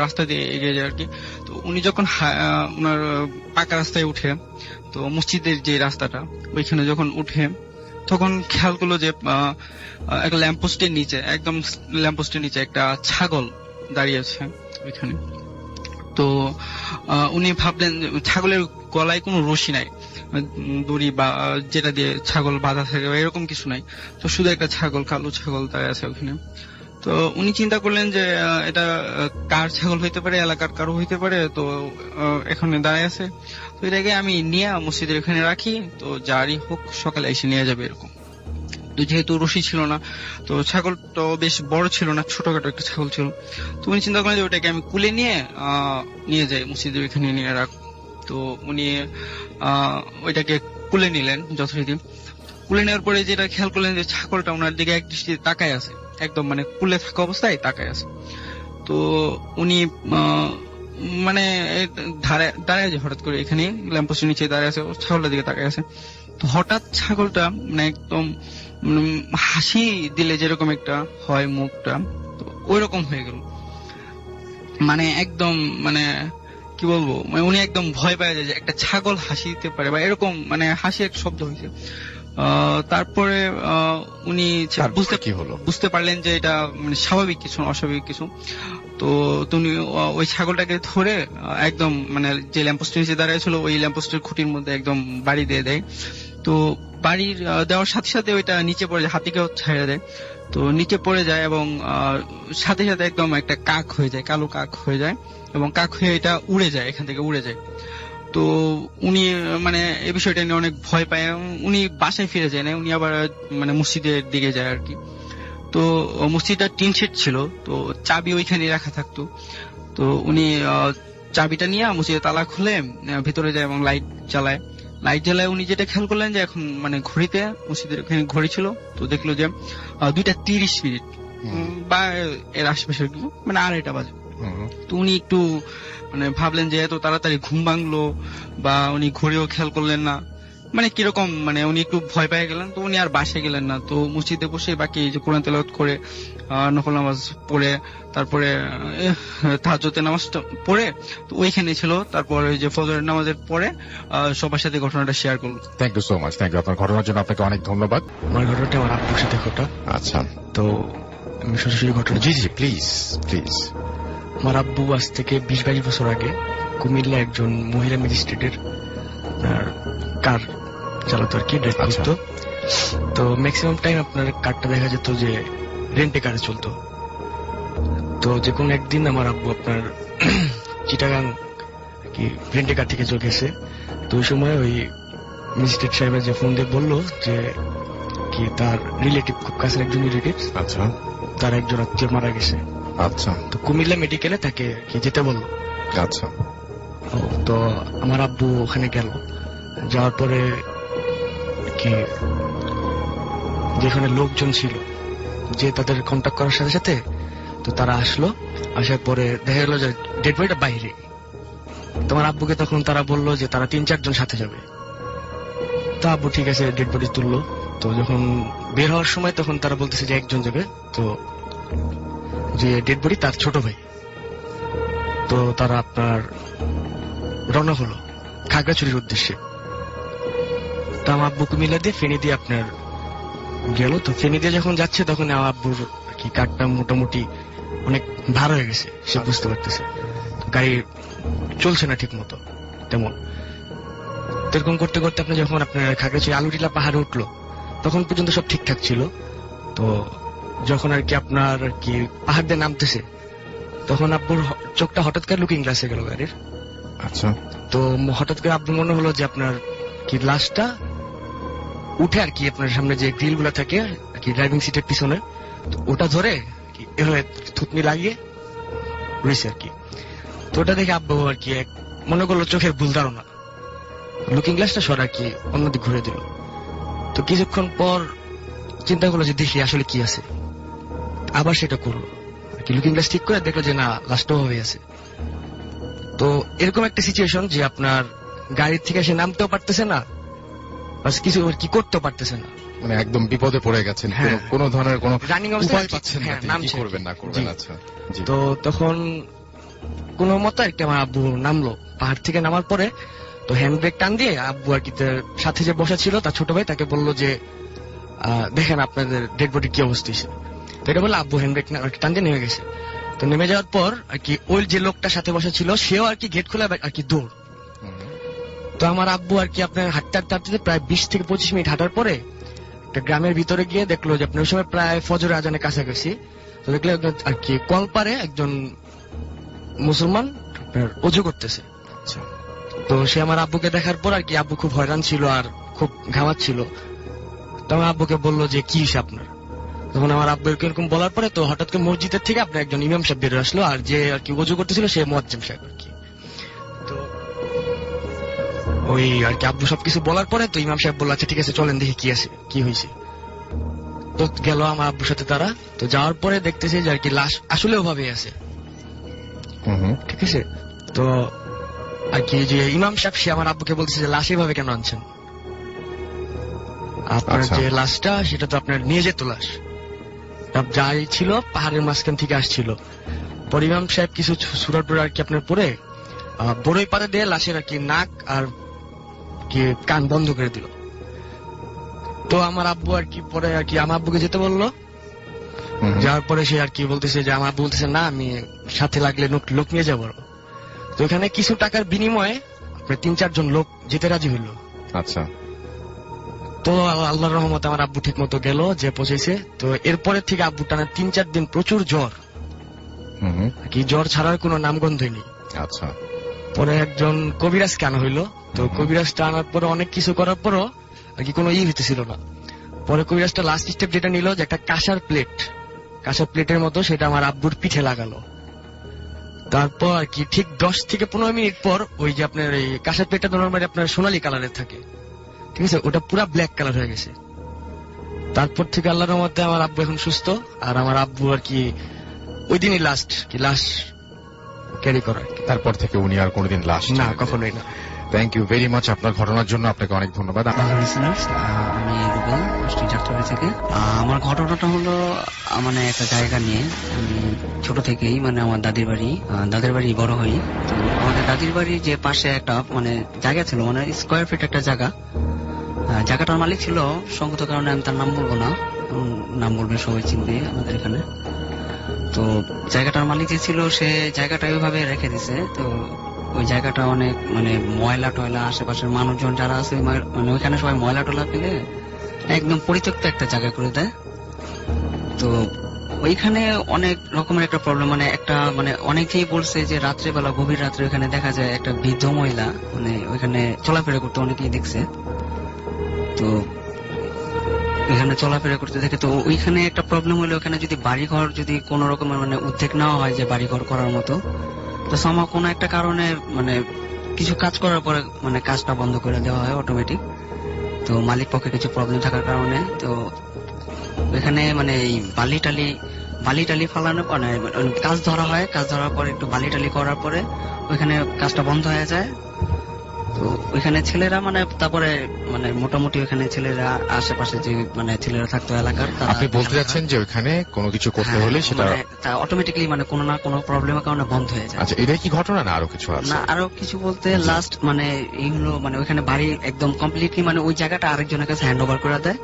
রাস্তা দিয়ে এগিয়ে যায় আর কি। তো উনি যখন ওনার পাকা রাস্তায় উঠে, তো মসজিদের যে রাস্তাটা ওইখানে যখন উঠে, তখন খেয়াল করলো যে একটা ল্যাম্পপোস্টের নিচে, একদম ল্যাম্পপোস্টের নিচে একটা ছাগল দাঁড়িয়ে আছে ওইখানে। তো উনি ভাবলেন ছাগলের গলায় কোনো রশি নাই, দড়ি বা যেটা দিয়ে ছাগল বাঁধা থাকে এরকম কিছু নাই। তো শুধু একটা ছাগল, কালো ছাগল দাঁড়িয়ে আছে ওখানে। তো উনি চিন্তা করলেন যে এটা কার ছাগল হইতে পারে, এলাকার কারো হইতে পারে, তো এখানে দাঁড়িয়ে আছে। তো এটাকে আমি নিয়ে মসজিদের এখানে রাখি, তো যারই হোক সকালে এসে নিয়ে যাবে এরকম। তো যেহেতু রশি ছিল না, তো ছাগলটা বেশ বড় ছিল না, ছোটখাটো একটা ছাগল ছিল। তো উনি চিন্তা করলেন যে ওটাকে আমি কুলে নিয়ে যাই মসজিদের এখানে নিয়ে রাখ। তো উনি ওইটাকে কুলে নিলেন যথারীতি। কুলে নেওয়ার পরে যেটা খেয়াল করলেন যে ছাগলটা ওনার দিকে এক দৃষ্টিতে তাকায় আছে, একদম মানে কুলে থাকা অবস্থায় তাকায় আছে। তো উনি মানে দাঁড়ায় আছে, হঠাৎ করে এখানে ল্যাম্পপোস্টের নিচে দাঁড়িয়ে আছে, ছাগলটার দিকে তাকায় আছে। তো হঠাৎ ছাগলটা মানে একদম হাসি দিলে যেরকম একটা হয় মুখটা, তো ওই রকম হয়ে গেল। মানে একদম মানে কি বলবো, মানে উনি একদম ভয় পায় যে একটা ছাগল হাসি দিতে পারে বা এরকম, মানে হাসি এক শব্দ হয়েছে। তারপরে উনি বুঝতে পারলেন যে এটা মানে স্বাভাবিক কিছু, অস্বাভাবিক কিছু। তো উনি ওই ছাগলটাকে ধরে একদম মানে যে ল্যাম্পপোস্টের নিচে দাঁড়ায় ছিল ওই ল্যাম্পপোস্টের খুঁটির মধ্যে একদম বাড়ি দিয়ে দেয়। তো বাড়ির দেওয়ার সাথে সাথে ওইটা নিচে পড়ে যায়, হাতিকেও ছেড়ে দেয়। তো নিচে পড়ে যায় এবং সাথে সাথে একদম একটা কাক হয়ে যায়, কালো কাক হয়ে যায় এবং কাক হয়ে এটা উড়ে যায়, এখান থেকে উড়ে যায়। তো উনি মানে এই বিষয়টা নিয়ে অনেক ভয় পায়। উনি বাসায় ফিরে যায় না, উনি আবার মানে মসজিদের দিকে যায় আর কি। তো মসজিদটা টিন শেড ছিল, তো চাবি ওইখানে রাখা থাকতো। তো উনি চাবিটা নিয়ে মসজিদের তালা খুলে ভিতরে যায় এবং লাইট জ্বালায়। উনি যেটা খেয়াল করলেন যে এখন মানে ঘড়িতে, মসজিদের ওখানে ঘড়ি ছিল, তো দেখলো যে 2:30 বা এর আশেপাশে, মানে 2:30 বাজে। তো উনি একটু মানে ভাবলেন যে এত তাড়াতাড়ি ঘুম ভাঙলো, বা উনি ঘড়িও খেয়াল করলেন না, মানে কিরকম, মানে উনি একটু ভয় পেয়ে গেলেন। তো উনি আর বাসায় গেলেন না, তো মসজিদে বসে বাকি যে কোরআন তেলাওয়াত করে নফল নামাজ পড়ে তারপরে তাহাজ্জুদের নামাজটা পড়ে তো ওইখানে ছিল। তারপরে যে ফজরের নামাজের পরে সবার সাথে ঘটনাটা শেয়ার করলো। Thank you so much, thank you. আপনার ঘটনার জন্য আপনাকে অনেক ধন্যবাদ। আমার ঘটনাটা আমার আব্বুর সাথে ঘটা। আচ্ছা, তো আমি সরাসরি ঘটনা। জি জি, প্লিজ প্লিজ। আমার আব্বু আজ থেকে 20-22 বছর আগে কুমিল্লা একজন মহিলা ম্যাজিস্ট্রেটের কার চালাতো আর কি, ড্রাইভ করতো। তো ম্যাক্সিমাম টাইম আপনার কারটা দেখা যেত যে রেন্টে কারে চলতো। তো যে কোনো একদিন আমার আব্বু আপনার চিটাগাং কি রেন্টে কার থেকে চলে গেছে। তো ওই সময় ওই ম্যাজিস্ট্রেট সাহেবের যে ফোন দিয়ে বললো যে কি তার রিলেটিভ, খুব কাছের একজন রিলেটিভ, আচ্ছা, তার একজন আত্মীয় মারা গেছে। আচ্ছা, তো কুমিল্লা মেডিকেলে তাকে কি যেতে বললো। আচ্ছা। তো আমার আব্বু ওখানে গেল, যাওয়ার পরে কি যেখানে লোকজন ছিল যে তাদের কন্ট্যাক্ট করার সাথে সাথে তো তারা আসলো। আসার পরে দেখা গেল যে ডেড বডিটা বাইরে। তোমার আব্বুকে তখন তারা বললো যে তারা 3-4 জন সাথে যাবে। তো আব্বু ঠিক আছে, ডেড বডি তুললো। তো যখন বের হওয়ার সময় তখন তারা বলতেছে যে একজন যাবে, তো যে ডেড বডি তার ছোট ভাই। তো তারা আপনার রওনা হলো খাগড়াছড়ির উদ্দেশ্যে। তো আমার আব্বু কুমিল্লা দিয়ে ফেনী দিয়ে আপনার গেল। তো ফেনী দিয়ে যখন যাচ্ছে তখন আমার আব্বুর কি কারটা মোটামুটি অনেক ভার হয়ে গেছে, সে বুঝতে পারতেছে গাড়ি চলছে না ঠিক মতো তেমন। এরকম করতে করতে আপনি যখন আপনার খাগড়াছড়ি আলুটিলা পাহাড়ে উঠলো তখন পর্যন্ত সব ঠিকঠাক ছিল। তো যখন আর কি আপনার কি পাহাড় দিয়ে নামতেছে তখন আব্বুর চোখটা হঠাৎ করে লুকিং গ্লাসে গেল গাড়ির। আচ্ছা। তো হঠাৎ করে আব্বুর মনে হলো যে আপনার কি গ্লাসটা উঠে আর কি আপনার সামনে যে গ্রিল গুলা থাকে আর কি ড্রাইভিং সিটের পিছনে, ওটা ধরে এভাবে থুতনি লাগিয়ে রয়েছে আর কি। তো ওটা দেখে আব্বু আর কি মনে করলো চোখের ভুল ধারণা, লুকিং গ্লাসটা সর আর কি অন্যদিকে ঘুরে দিল। তো কিছুক্ষণ পর চিন্তা করলো যে দেখি আসলে কি আছে, আবার সেটা করলো আর কি, লুকিং গ্লাস ঠিক করে দেখলো যে না, লাস্টও হয়ে আছে। তো এরকম একটা সিচুয়েশন যে আপনার গাড়ির থেকে সে নামতেও পারতেছে না, কিছু কি করতেও পারতেছে না, মানে একদম বিপদে পড়ে গেছেন, কোনো ধরনের কোনো রানিং উপায় পাচ্ছেন না, কি করবেন না করবেন। আচ্ছা। তো তখন কোনো মতো আর কি আমার আব্বু নামলো। পাহাড় থেকে নামার পরে তো হ্যান্ড ব্রেক টান দিয়ে আব্বু আর কি সাথে যে বসা ছিল তার ছোট ভাই তাকে বললো যে দেখেন আপনাদের ডেড বডি কি অবস্থা হয়েছে। তো এটা বলে আব্বু হ্যান্ড ব্রেক টান দিয়ে নেমে গেছে। তো নেমে যাওয়ার পর আর কি ওই যে লোকটার সাথে বসা ছিল সেও আর কি গেট খোলা আর কি দৌড়। তো আমার আব্বু আর কি আপনার হাঁটতে হাঁটতে প্রায় 20-25 মিনিট হাঁটার পরে একটা গ্রামের ভিতরে গিয়ে দেখলো যে আপনার ওই সময় প্রায় ফজর আজানের কাছাকাছি। তো দেখলো আর কি কলপারে একজন মুসলমান আপনার অজু করতেছে। তো সে আমার আব্বুকে দেখার পর আর কি আব্বু খুব হয়রান ছিল আর খুব ঘামাচ্ছিল। তো আমার আব্বুকে বললো যে কি হিসাব আপনার। তখন আমার আব্বু এরকম বলার পরে তো হঠাৎ করে মসজিদের থেকে আপনার একজন ইমাম সাহেব বের আসলো, আর যে আর কি অজু করতেছিল সে মুয়াজ্জিম সাহেব আর কি। তো ওই আর কি আব্বু সবকিছু বলার পরে তো ইমাম সাহেব বললো আচ্ছা ঠিক আছে চলেন দেখি কি আছে, কি হয়েছে। তো গেল আমার আব্বুর সাথে তারা। তো যাওয়ার পরে দেখতেছে যে আর কি লাশ আসলে ওভাবে আছে, ঠিক আছে। তো আর কি যে ইমাম সাহেব সে আমার আব্বুকে বলতেছে যে লাশ এভাবে কেন আনছেন, আপনার যে লাশটা সেটা তো আপনার নিয়ে যেত লাশ, যাই ছিল পাহাড়ের মাঝখান থেকে আসছিল। পরে ইমাম সাহেব কিছু সূরা টুরা আর কি আপনার পরে বড়ই পাতা দিয়ে লাশের আর কি নাক আর কি কান বন্ধ করে দিল। তো আমার আব্বু আর কি পরে আর কি আমার আব্বুকে যেতে বললো। যাওয়ার পরে সে আর কি বলতেছে যে আমার আব্বু বলতেছে না আমি সাথে লাগলে লোক নিয়ে যাবো। তো এখানে কিছু টাকার বিনিময়ে 3-4 জন লোক যেতে রাজি হইলো। আচ্ছা। তো আল্লাহর রহমতে আমার আব্বু ঠিক মতো গেল, যে পৌঁছেছে। তো এরপরে থেকে আব্বু টানা 3-4 দিন প্রচুর জ্বর, কি জ্বর ছাড়ার কোনো নামগন্ধই নেই। আচ্ছা। পরে একজন কবিরাজকে আনা হইলো। তো কবিরাজটা আনার পরে অনেক কিছু করার পরও আর কি কোনো হইতেছিল না। পরে কবিরাজটা লাস্ট স্টেপ যেটা নিল যে একটা কাঁসার প্লেটের মতো সেটা আমার আব্বুর পিঠে লাগালো। তারপর আর কি ঠিক 10 থেকে 15 মিনিট পর ওই যে আপনার এই কাঁসার প্লেটটা নরমালি আপনার সোনালী কালারের থাকে, ঠিক আছে, ওটা পুরো ব্ল্যাক কালার হয়ে গেছে। তারপর থেকে আল্লাহর রহমতে আমার আব্বু এখন সুস্থ। আর আমার আব্বু আর কি ওই দিনই লাশ ক্যারি করা। তারপর থেকে উনি আর কোনোদিন লাশ না, কখনোই না। থ্যাংক ইউ ভেরি মাচ আপনার ঘটনার জন্য, আপনাকে অনেক ধন্যবাদ। আমি রুবেল যাত্রাবাড়ি থেকে। আমার ঘটনাটা হলো মানে একটা জায়গা নিয়ে। আমি ছোট থেকেই মানে আমার দাদির বাড়ি বড় হই। তো আমাদের দাদির বাড়ির যে পাশে একটা মানে জায়গা ছিল, মানে স্কোয়ার ফিট একটা জায়গা। জায়গাটার মালিক ছিল সঙ্গত কারণে আমি তার নাম বলবো না, নাম বলবে সবাই চিনবে আমাদের এখানে। তো জায়গাটার মালিক যে ছিল সে জায়গাটা ওইভাবে রেখে দিছে। তো ওই জায়গাটা অনেক মানে ময়লা টয়লা, আশেপাশের মানুষজন যারা আছে মানে ওইখানে সবাই ময়লা টয়লা ফেলে একদম পরিত্যক্ত একটা জায়গা করে দেয়। তো ওইখানে অনেক রকমের একটা প্রবলেম, মানে একটা মানে অনেকেই বলছে যে রাত্রেবেলা গভীর রাত্রে ওইখানে দেখা যায় একটা বৃদ্ধ মহিলা মানে ওইখানে চলাফেরা করতে অনেকেই দেখছে। তো ওইখানে চলাফেরা করতে দেখে। তো ওইখানে একটা প্রবলেম হলো, ওখানে যদি বাড়িঘর যদি কোন রকমের মানে উদ্যোগ নেওয়া হয় যে বাড়িঘর করার মতো, তো সামা কোনো একটা কারণে মানে কিছু কাজ করার পরে মানে কাজটা বন্ধ করে দেওয়া হয় অটোমেটিক। তো মালিক পক্ষে কিছু প্রবলেম থাকার কারণে তো এখানে মানে এই বালি টালি ফালানো মানে কাজ ধরা হয়। কাজ ধরার পরে একটু বালি টালি করার পরে ওইখানে কাজটা বন্ধ হয়ে যায়। তো ওইখানে ছেলেরা মানে তারপরে মানে মোটামুটি ওইখানে ছেলেরা আশেপাশে যে মানে ছেলেরা থাকতো এলাকার, আপনি বলতে যাচ্ছেন যে ওইখানে কোনো কিছু করতে হলে সেটা অটোমেটিকলি মানে কোনো না কোনো প্রবলেমের কারণে বন্ধ হয়ে যায়। আচ্ছা, এটাই কি ঘটনা না আরো কিছু আছে? না, আরো কিছু বলতে লাস্ট মানে এইগুলো মানে ওইখানে বাড়ি একদম কমপ্লিটলি মানে ওই জায়গাটা আরেকজনের কাছে হ্যান্ড ওভার করে দেয়।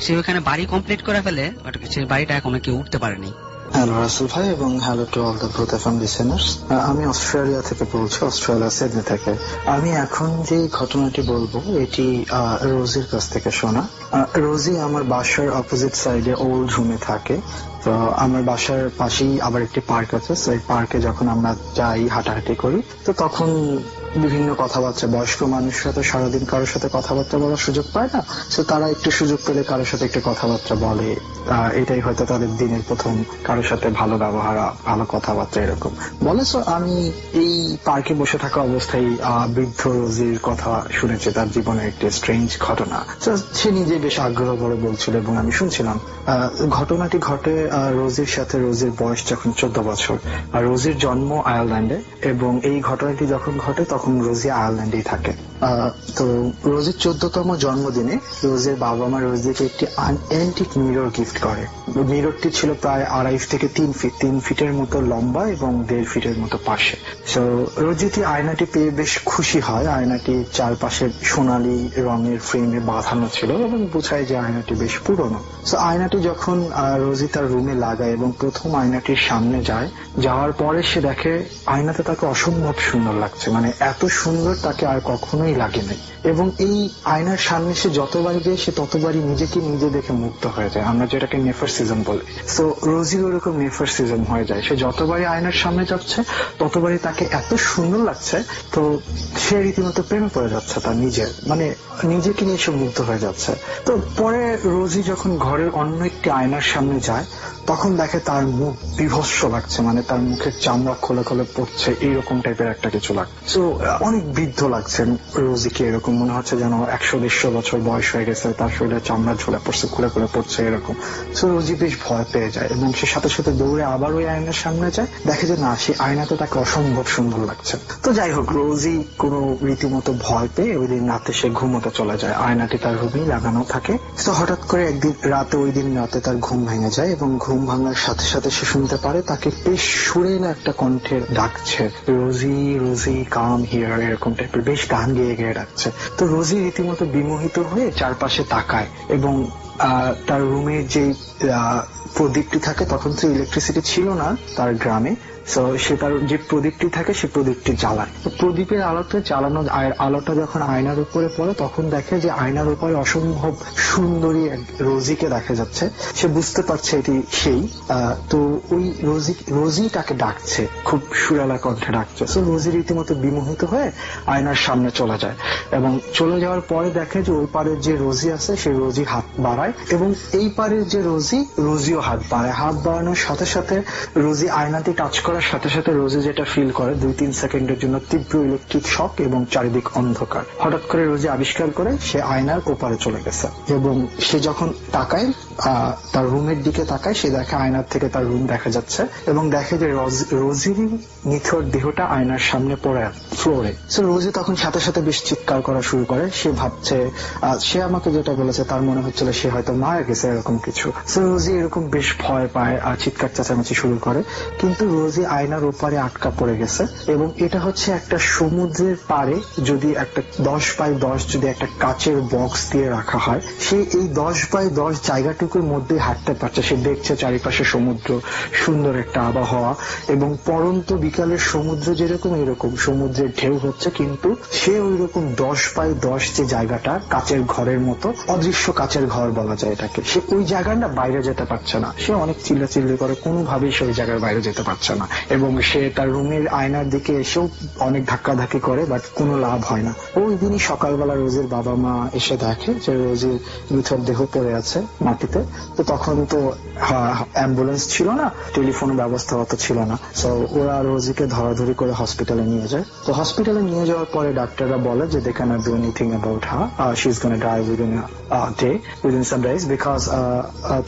সে ওইখানে বাড়ি কমপ্লিট করে ফেলে, বাট সেই বাড়িটা এখনো কেউ উঠতে পারেনি। হ্যালো রাসেল ভাই, এবং hello to all the ব্রুথ FM listeners. আমি অস্ট্রেলিয়া থেকে বলছি, অস্ট্রেলিয়া সিডনি থেকে। আমি এখন যে ঘটনাটি বলবো এটি রোজির কাছ থেকে শোনা। রোজি আমার বাসার অপোজিট সাইডে ওল্ড রুমে থাকে। তো আমার বাসার পাশেই আবার একটি পার্ক আছে। সেই পার্কে যখন আমরা যাই হাঁটাহাঁটি করি, তো তখন বিভিন্ন কথাবার্তা, বয়স্ক মানুষরা তো সারাদিন কারোর সাথে কথাবার্তা বলার সুযোগ পায় না, তো তারা একটু সুযোগ পেলে কারোর সাথে একটু কথাবার্তা বলে। এটাই হয়তো তাদের দিনের প্রথম, কারোর সাথে ভালো ব্যবহার, ভালো কথাবার্তা এরকম বলে। সো আমি এই পার্কে বসে থাকা অবস্থায় বৃদ্ধ রোজির কথা শুনেছি, তার জীবনের একটি স্ট্রেঞ্জ ঘটনা। সে নিজে বেশ আগ্রহ করে বলছিল এবং আমি শুনছিলাম। ঘটনাটি ঘটে রোজির সাথে। রোজির বয়স যখন 14 বছর, আর রোজির জন্ম আয়ারল্যান্ডে, এবং এই ঘটনাটি যখন ঘটে তখন রোজি আয়ারল্যান্ডেই থাকে। তো রোজির 14তম জন্মদিনে রোজির বাবা মা রোজিকে একটি অ্যান্টিক মিরর গিফট করে। মিররটি ছিল প্রায় 2.5 থেকে 3 ফিটের মতো লম্বা এবং 1.5 ফিটের মতো পাশে। তো রোজিটি আয়নাটি পেয়ে বেশ খুশি হয়। আয়নাটি চারপাশে সোনালী রঙের ফ্রেমে বাঁধানো ছিল এবং বোঝায় যে আয়নাটি বেশ পুরনো। তো আয়নাটি যখন রোজি তার রুমে লাগায় এবং প্রথম আয়নাটির সামনে যায়, যাওয়ার পরে সে দেখে আয়নাতে তাকে অসম্ভব সুন্দর লাগছে, মানে এত সুন্দর তাকে আর কখনোই লাগে নাই। এবং এই আয়নার সামনে সে যতবারই যায় সে ততবারই নিজেকে নিজে দেখে মুগ্ধ হয়ে যায়, আমরা যেটাকে নেফারসিজম বলি। তো রোজি ওরকম নেফারসিজম হয়ে যায়, সে যতবারই আয়নার সামনে যাচ্ছে ততবারই তাকে এত সুন্দর লাগছে। তো সে রীতিমতো প্রেমে পড়ে যাচ্ছে, তার নিজের মানে নিজেকে নিয়ে সে মুগ্ধ হয়ে যাচ্ছে। তো পরে রোজি যখন ঘরের অন্য একটি আয়নার সামনে যায় তখন দেখে তার মুখ বিভৎস লাগছে, মানে তার মুখের চামড়া খোলে খোলে পড়ছে, এইরকম টাইপের একটা কিছু লাগছে। তো অনেক বৃদ্ধ লাগছে। রোজিকে এরকম মনে হচ্ছে যেন 100-150 বছর বয়স হয়ে গেছে, তার শরীরে চামড়া ঝুলে পড়ছে, খুলে খুলে পড়ছে এরকম। তো রোজি বেশ ভয় পেয়ে যায় এবং সে সাথে সাথে দৌড়ে আবার ওই আয়নার সামনে যায়, দেখে যে না, সেই আয়নাতে তাকে অসম্ভব সুন্দর লাগছে। তো যাই হোক, রোজি কোনো রীতিমতো ভয় পেয়ে ওই দিন রাতে সে ঘুমোতে চলে যায়, আয়নাটি তার রুমেই লাগানো থাকে। তো হঠাৎ করে একদিন রাতে, ওই দিন রাতে তার ঘুম ভেঙে যায় এবং ঘুম ভাঙার সাথে সাথে সে শুনতে পারে তাকে বেশ সুরেলা একটা কণ্ঠে ডাকছে, রোজি রোজি কাম হিয়ার, এরকম টাইপের বেশ গান গেয়ে গেয়ে ডাকছে। তো রোজি রীতিমতো বিমোহিত হয়ে চারপাশে তাকায় এবং তার রুমের যে প্রদীপটি থাকে, তখন তো ইলেকট্রিসিটি ছিল না তার গ্রামে, সে তার যে প্রদীপটি থাকে সে প্রদীপটি জ্বালায়। প্রদীপের আলোতে জ্বালানো আলোটা যখন আয়নার উপরে পড়ে, তখন দেখে যে আয়নার উপরে অসম্ভব সুন্দরী রোজিকে দেখা যাচ্ছে। সে বুঝতে পারছে এটি সেই। তো ওই রোজি তাকে ডাকছে, খুব সুরেলা কণ্ঠে ডাকছে। তো রোজি রীতিমতো বিমোহিত হয়ে আয়নার সামনে চলে যায় এবং চলে যাওয়ার পরে দেখে যে ওই পারের যে রোজি আছে সে রোজি হাত বাড়ায় এবং এই পারের যে রোজিও হাত বাড়ায়। হাত বাড়ানোর সাথে সাথে রোজি আয়নাটি টাচ করার সাথে সাথে রোজি যেটা ফিল করে, 2-3 সেকেন্ডের জন্য তীব্র ইলেকট্রিক শক এবং চারিদিক অন্ধকার। হঠাৎ করে রোজি আবিষ্কার করে সে আয়নার ওপারে চলে গেছে এবং সে যখন তাকায়, তার রুমের দিকে তাকায়, সে দেখে আয়নার থেকে তার রুম দেখা যাচ্ছে এবং দেখে যে রোজির নিথর দেহটা আয়নার সামনে পড়ে ফ্লোরে। সো রোজি তখন সাথে সাথে বেশ চিৎকার করা শুরু করে। সে ভাবছে, সে আমাকে যেটা বলেছে তার মনে হচ্ছিল সে হয়তো মারা গেছে, এরকম কিছু। সো রোজি এরকম বেশ ভয় পায় আর চিৎকার চেঁচামেচি শুরু করে, কিন্তু রোজি আয়নার ওপারে আটকা পড়ে গেছে এবং এটা হচ্ছে একটা সমুদ্রের পারে যদি একটা 10x10 যদি একটা কাচের বক্স দিয়ে রাখা হয়, সে এই 10x10 জায়গাটুকুর মধ্যে হাঁটতে পারছে। সে দেখছে চারিপাশে সমুদ্র, সুন্দর একটা আবহাওয়া এবং পরন্ত বিকালের সমুদ্র যেরকম এরকম সমুদ্রের ঢেউ হচ্ছে, কিন্তু সে ওই রকম 10x10 যে জায়গাটা কাচের ঘরের মতো, অদৃশ্য কাচের ঘর বলা যায় এটাকে, সে ওই জায়গাটা বাইরে যেতে পারছে না। সে অনেক চিল্লাচিল্লি করে, কোনোভাবেই সে ওই জায়গার বাইরে যেতে পারছে না এবং সে তার রুমের আয়নার দিকে এসেও অনেক ধাক্কাধাক্কি করে, বাট কোনো লাভ হয় না। ওই দিনই সকালবেলা রোজির বাবা মা এসে দেখে যে রোজির মৃতর দেহ পড়ে আছে মাটিতে। তো তখন তো অ্যাম্বুলেন্স ছিল না, টেলিফোন ব্যবস্থা অত ছিল না। তো ওরা রোজিকে ধরাধরি করে হসপিটালে নিয়ে যায়। তো হসপিটালে নিয়ে যাওয়ার পরে ডাক্তাররা বলে যে they can't do anything about her, she is gonna die within some days, because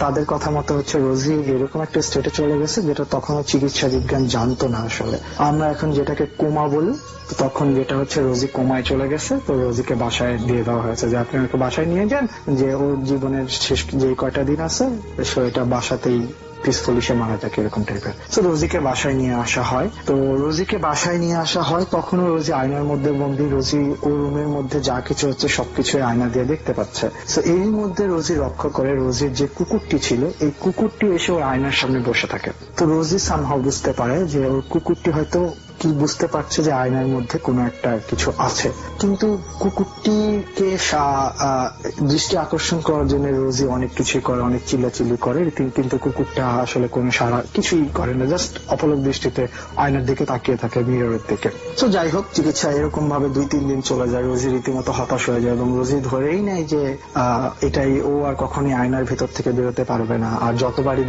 তাদের কথা মতো হচ্ছে রোজি এরকম একটা স্টেটে চলে গেছে যেটা তখনও চিকিৎসা বিজ্ঞান জানতো না আসলে। আমরা এখন যেটাকে কোমা বলি, তখন যেটা হচ্ছে রোজি কোমায় চলে গেছে। তো রোজিকে বাসায় দিয়ে দেওয়া হয়েছে যে আপনি ওকে বাসায় নিয়ে যান, যে ওর জীবনের শেষ যে কয়টা দিন আছে সেটা বাসাতেই পিসফুলি সে মারা যাক, এরকম টাইপের। তো রোজিকে বাসায় নিয়ে আসা হয়। তো রোজিকে বাসায় নিয়ে আসা হয়, তখনও রোজি আয়নার মধ্যে বন্দী। রোজি ও রুমের মধ্যে যা কিছু হচ্ছে সবকিছু আয়না দিয়ে দেখতে পাচ্ছে। তো এর মধ্যে রোজি লক্ষ্য করে রোজির যে কুকুরটি ছিল, এই কুকুরটি এসে ওর আয়নার সামনে বসে থাকে। তো রোজি সামহাও বুঝতে পারে যে ওর কুকুরটি হয়তো কি বুঝতে পারছে যে আয়নার মধ্যে কোনো একটা কিছু আছে, কিন্তু কুকুরটিকে দৃষ্টি আকর্ষণ করার জন্য রোজি অনেক কিছুই করে, অনেক চিল্লাচিল্লি করে, কিন্তু কুকুরটা আসলে কোনো সারা কিছুই করে না, জাস্ট অপলক দৃষ্টিতে আয়নার দিকে তাকিয়ে থাকে, মিররের দিকে। তো যাই হোক, চিকিৎসা এরকম ভাবে 2-3 দিন চলে যায়। রোজি রীতিমতো হতাশ হয়ে যায় এবং রোজি ধরেই নেয় যে এটাই, ও আর কখনই আয়নার ভিতর থেকে বেরোতে পারবে না। আর যতবারই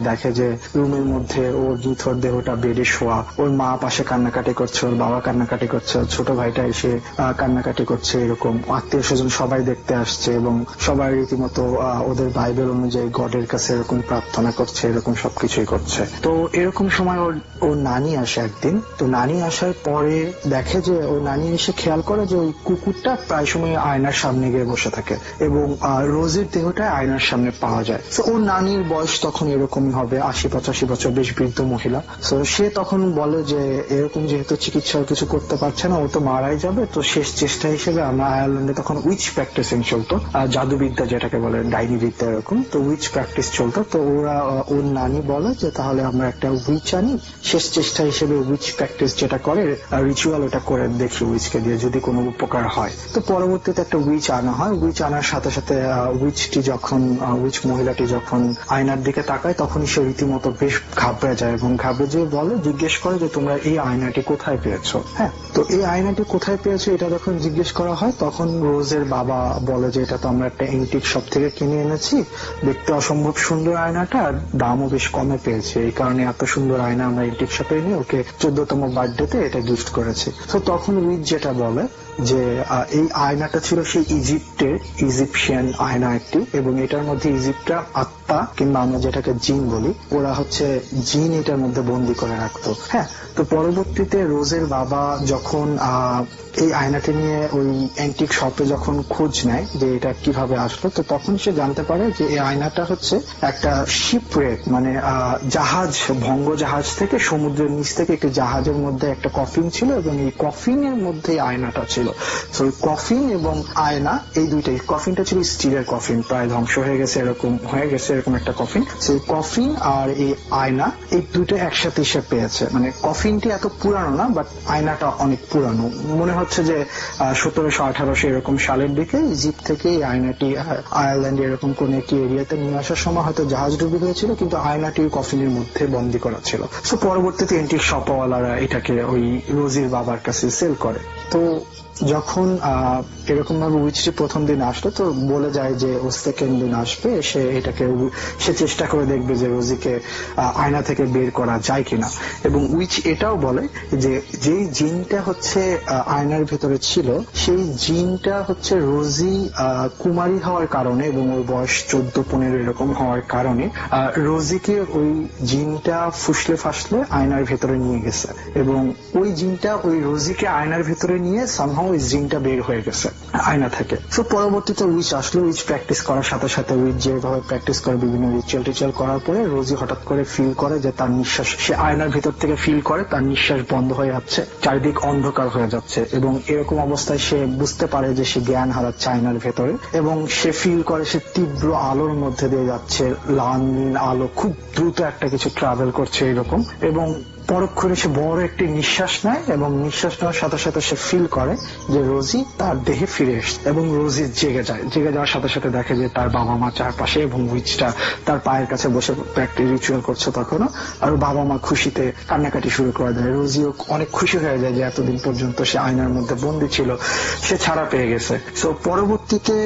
দেখে যে রুমের মধ্যে ওর নিথর দেহটা বেডে শোয়া, ওর মা পাশে কান্নাকাটি করছে, ওর বাবা কান্নাকাটি করছে, ছোট ভাইটা এসে কান্নাকাটি করছে, এরকম আত্মীয় স্বজন সবাই দেখতে আসছে এবং সবাই রীতিমতো ওদের বাইবেল অনুযায়ী গডের কাছে এরকম প্রার্থনা করছে, এরকম সবকিছুই করছে। তো এরকম সময় ওর নানি আসে একদিন। তো নানি আসার পরে দেখে যে ওর নানি এসে খেয়াল করে যে ওই কুকুরটা প্রায় সময় আয়নার সামনে গিয়ে বসে থাকে এবং রোজির দেহটা আয়নার সামনে পাওয়া যায়। তো ওর নানির বয়স তখন এরকমই হবে 80-85 বছর, বেশ বৃদ্ধ মহিলা। তো সে তখন বলে যে এরকম যেহেতু চিকিৎসা কিছু করতে পারছে না, ও তো মারাই যাবে, তো শেষ চেষ্টা হিসেবে আমরা আয়ারল্যান্ডে তখন উইচ প্র্যাকটিসিং চলতো, জাদুবিদ্যা যেটাকে বলে, ডাইনি বিদ্যা এরকম। তো উইচ প্র্যাকটিস চলতো। তো ওর নানি বলে যে তাহলে আমরা একটা উইচ আনি, শেষ চেষ্টা হিসেবে উইচ প্র্যাকটিস যেটা করে রিচুয়াল, ওটা করে দেখি উইচকে দিয়ে যদি কোনো উপকার হয়। তো পরবর্তীতে একটা উইচ আনা হয়। উইচ আনার সাথে সাথে উইচ মহিলাটি যখন আয়নার দিকে তাকায়, তখনই সে রীতিমতো বেশ ঘাবড়ে যায় এবং ঘাবড়ে যেয়ে জিজ্ঞেস করে যে তোমরা এই আয়নাটি কোথায় পেয়েছো? হ্যাঁ, তো এই আয়নাটি কোথায় পেয়েছো এটা যখন জিজ্ঞেস করা হয়, তখন রোজের বাবা বলে যে এটা তো আমরা একটা এন্টিক শপ থেকে কিনে এনেছি, দেখতে অসম্ভব সুন্দর আয়নাটা, আর দামও বেশ কমে পেয়েছে, এই কারণে এত সুন্দর আয়না আমরা এন্টিক শপে নিয়ে ওকে 14তম বার্থডেতে এটা গিফট করেছি। তো তখন উইচ যেটা বলে যে এই আয়নাটা ছিল সেই ইজিপশিয়ান আয়না একটি, এবং এটার মধ্যে ইজিপ্টটা আত্মা কিংবা আমরা যেটাকে জিন বলি, ওরা হচ্ছে জিন এটার মধ্যে বন্দি করে রাখতো। হ্যাঁ, তো পরবর্তীতে রোজের বাবা যখন এই আয়নাটি নিয়ে ওই অ্যান্টিক শপে যখন খোঁজ নেয় যে এটা কিভাবে আসলো, তো তখন সে জানতে পারে যে এই আয়নাটা হচ্ছে একটা শিপরেক, মানে জাহাজ, ভঙ্গ জাহাজ থেকে সমুদ্রের নিচ থেকে একটি জাহাজের মধ্যে একটা কফিন ছিল, এবং এই কফিনের মধ্যে আয়নাটা ছিল। তো কফিন এবং আয়না এই দুইটাই, কফিনটা ছিল স্টিলের কফিন, প্রায় ধ্বংস হয়ে গেছে এরকম একটা কফিন। সেই কফিন আর এই আয়না এই দুটো একসাথে সে পেয়েছে। মানে কফিনটি এত পুরানো না, বাট আয়নাটা অনেক পুরানো। মনে হচ্ছে যে 1700-1800 এরকম সালের দিকে ইজিপ্ট থেকে এই আয়নাটি আয়ারল্যান্ড এরকম কোন একটি এরিয়াতে নিয়ে আসার সময় হয়তো জাহাজ ডুবে গিয়েছিল, কিন্তু আয়নাটি কফিনের মধ্যে বন্দি করা ছিল। তো পরবর্তীতে এন্টিক শপওয়ালারা এটাকে ওই রোজির বাবার কাছে সেল করে। তো যখন এরকম ভাবে উইচটি প্রথম দিন আসলো, তো বলে যায় যে ও সেকেন্ড দিন আসবে, সে চেষ্টা করে দেখবে যে রোজিকে আয়না থেকে বের করা যায় কিনা। এবং উইচ এটাও বলে যে যেই জিনটা হচ্ছে আয়নার ভেতরে ছিল, সেই জিনটা হচ্ছে রোজি কুমারী হওয়ার কারণে এবং ওর বয়স 14-15 এরকম হওয়ার কারণে রোজিকে ওই জিনটা ফুসলে ফাসলে আয়নার ভেতরে নিয়ে গেছে, এবং ওই জিনটা ওই রোজিকে আয়নার ভেতরে নিয়ে সামহাও ওই জিনটা বের হয়ে গেছে আয়না থেকে। তো পরবর্তীতে উইচ আসলো, উইচ প্র্যাকটিস করার সাথে সাথে উইচ যেভাবে প্র্যাকটিস করে বিভিন্ন রিচুয়াল করার পরে রোজি হঠাৎ করে ফিল করে যে তার নিঃশ্বাস, সে আয়নার ভিতর থেকে ফিল করে তার নিঃশ্বাস বন্ধ হয়ে যাচ্ছে, চারিদিক অন্ধকার হয়ে যাচ্ছে, এবং এরকম অবস্থায় সে বুঝতে পারে যে সে জ্ঞান হারাচ্ছে আয়নার ভেতরে, এবং সে ফিল করে সে তীব্র আলোর মধ্যে দিয়ে যাচ্ছে, লাল নীল আলো খুব দ্রুত একটা কিছু ট্রাভেল করছে এরকম, এবং পরক্ষণে সে বড় একটি নিঃশ্বাস নেয়, এবং নিঃশ্বাস নেওয়ার সাথে সাথে সে ফিল করে যে রোজি তার দেহে ফিরে এসছে, এবং রোজি জেগে যাওয়ার সাথে সাথে দেখে যে তার বাবা মা চারপাশে, এবং উইচটা তার পায়ের কাছে বসে প্র্যাকটিস রিচুয়াল করছে তখনও, আর বাবা মা খুশিতে কান্নাকাটি শুরু করে দেয়। রোজিও অনেক খুশি হয়ে যায় যে এতদিন পর্যন্ত সে আয়নার মধ্যে বন্দী ছিল, সে ছাড়া পেয়ে গেছে। তো পরবর্তীতে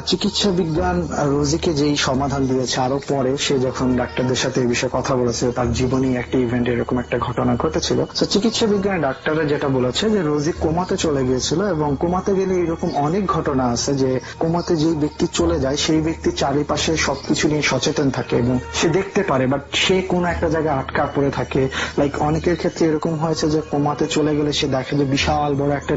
চিকিৎসা বিজ্ঞান রোজিকে যেই সমাধান দিয়েছে, আরো পরে সে যখন ডাক্তারদের সাথে এই বিষয়ে কথা বলেছে, তার জীবনে একটা ইভেন্ট এরকম একটা ঘটনা ঘটেছিল। তো চিকিৎসা বিজ্ঞানের ডাক্তাররা যেটা বলেছে যে রোজি কোমাতে চলে গিয়েছিল, এবং কোমাতে গেলে এরকম অনেক ঘটনা আছে যে কোমাতে যে ব্যক্তি চলে যায় সেই ব্যক্তি চারিপাশে সবকিছু নিয়ে সচেতন থাকে এবং সে দেখতে পারে, বাট সে কোনো একটা জায়গায় আটকা পড়ে থাকে। লাইক অনেকের ক্ষেত্রে এরকম হয়েছে যে কোমাতে চলে গেলে সে দেখে যে বিশাল বড় একটা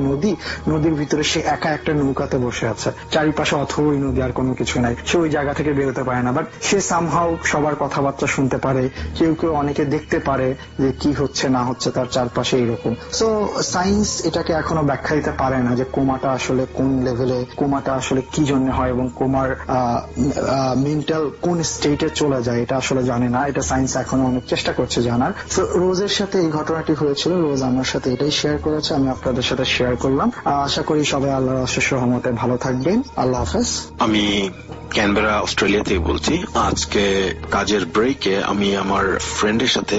নদীর ভিতরে সে একা একটা নৌকাতে বসে আছে, চারিপাশে অথই নদী আর কোনো কিছু নাই, সে ওই জায়গা থেকে বেরোতে পারে না, বাট সে সামহাও সবার কথাবার্তা শুনতে পারে, কেউ অনেকে দেখতে পারে যে কি হচ্ছে না হচ্ছে তার চারপাশে এরকম। সো সায়েন্স এটাকে এখনো ব্যাখ্যা দিতে পারে না যে কোমাটা আসলে কোন লেভেলে, কোমাটা আসলে কি জন্য হয়, এবং কোমার মেন্টাল কোন স্টেটে চলে যায় এটা আসলে জানে না। এটা সায়েন্স এখনো অনেক চেষ্টা করছে জানার। তো রোজের সাথে এই ঘটনাটি হয়েছিল, রোজ আমার সাথে এটাই শেয়ার করেছে, আমি আপনাদের সাথে শেয়ার করলাম। আশা করি সবাই আল্লাহর অশেষ রহমতে ভালো থাকবেন। আল্লাহ হাফেজ। আমি ক্যানবেরা অস্ট্রেলিয়া থেকে বলছি। আজকে কাজের ব্রেকে আমি আমার ফ্রেন্ডের সাথে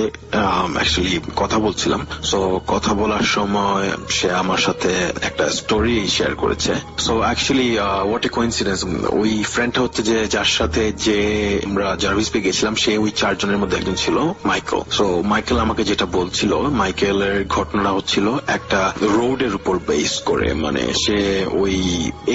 অ্যাকচুয়ালি কথা বলছিলাম। সো কথা বলার সময় সে আমার সাথে একটা স্টোরি শেয়ার করেছে। So actually what a coincidence, ওই ফ্রেন্ডটা হচ্ছে যে যার সাথে যে আমরা জার্ভিস পে গেছিলাম, সে ওই 4 জনের মধ্যে একজন ছিল মাইকেল। সো মাইকেল আমাকে যেটা বলছিল, মাইকেলের ঘটনাটা হচ্ছিল একটা রোডের উপর বেস করে, মানে সে ওই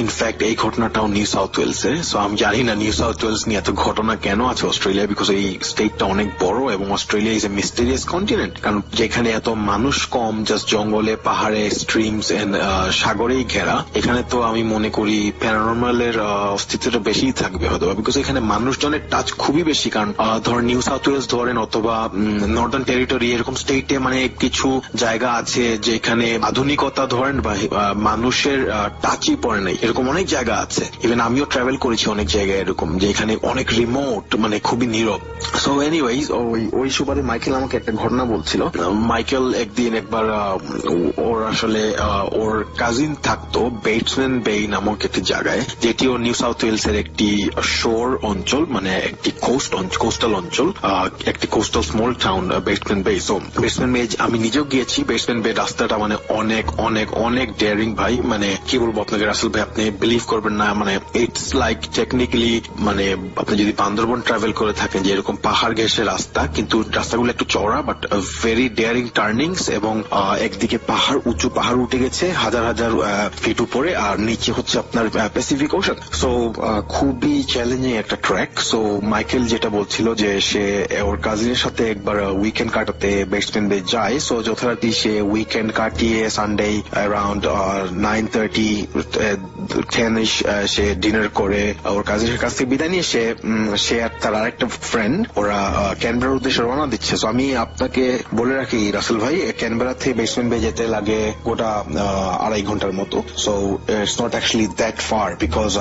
ইনফ্যাক্ট এই ঘটনাটাও নিউ সাউথ ওয়েলসে। সো আমি জানি না নিউ সাউথ ওয়েলস নিয়ে এত ঘটনা কেন আছে অস্ট্রেলিয়া, বিকজ এই স্টেটটা অনেক বড় এবং Australia is A mysterious continent. কারণ যেখানে এত মানুষ কম, জাস্ট জঙ্গলে, পাহাড়ে, স্ট্রিমস এন্ড সাগরেই ঘেরা, এখানে তো আমি মনে করি প্যারানরমালের অস্তিত্বটা বেশি থাকবে হয়তো, বিকজ এখানে মানুষজনের টাচ খুবই বেশি। কারণ ধরেন নিউ সাউথ ওয়েলস ধরেন অথবা নর্দার্ন টেরিটরি, এরকম স্টেটে মানে কিছু জায়গা আছে যেখানে আধুনিকতা ধরেন বা মানুষের টাচই পড়ে নাই, এরকম অনেক জায়গা আছে। ইভেন আমিও ট্রাভেল করেছি অনেক জায়গায় এরকম, যে এখানে অনেক রিমোট, মানে খুবই নীরব। সো এনিওয়েজ ওই সুবাদে মাইকেল আমাকে একটা ঘটনা বলছিল। মাইকেল একবার ওর আসলে ওর কাজিন থাকতো বেটসম্যান বে নামক একটি জায়গায়, যেটিও নিউ সাউথ ওয়েলস এর একটি শোর অঞ্চল, মানে একটি কোস্টাল অঞ্চল, একটি কোস্টাল স্মল টাউন বেটসম্যান বে। সো বেটসম্যান বে আমি নিজেও গিয়েছি। বেটসম্যান বে রাস্তাটা মানে অনেক অনেক অনেক ডেয়ারিং ভাই, মানে কি বলবো আপনাকে রাসেল ভাই, আপনি বিলিভ করবেন না, মানে ইটস লাইক টেকনিক টেকনিক্যালি মানে আপনি যদি বান্দরবন ট্রাভেল করে থাকেন যে এরকম পাহাড় ঘেঁষে রাস্তা, কিন্তু রাস্তাগুলো একটু চওড়া বাট ভেরি ডেয়ারিং টার্নিংস, এবং একদিকে পাহাড়, উঁচু পাহাড় উঠে গেছে হাজার হাজার ফিট উপরে, আর নিচে হচ্ছে আপনার প্যাসিফিক ওশান। সো খুবই চ্যালেঞ্জিং একটা ট্র্যাক। সো মাইকেল যেটা বলছিল যে সে ওর কাজিনের সাথে একবার উইকেন্ড কাটাতে বেসমেন্ট বে যায়। সো যথারীতি সে উইকেন্ড কাটিয়ে সানডে অ্যারাউন্ড 9:30-10 সে ডিনার করে ওর কাজিনের কাছ থেকে বিদায় নিয়ে সে আর তার আরেকটা ফ্রেন্ড ওরা ক্যানবেরার উদ্দেশ্যে রওনা দিচ্ছে। সো আমি আপনাকে বলে রাখি রাসেল ভাই, ক্যানবেরা থেকে বেসমেন্ট বে যেতে লাগে গোটা 2.5 ঘন্টার মতো। So it's not actually that fur, because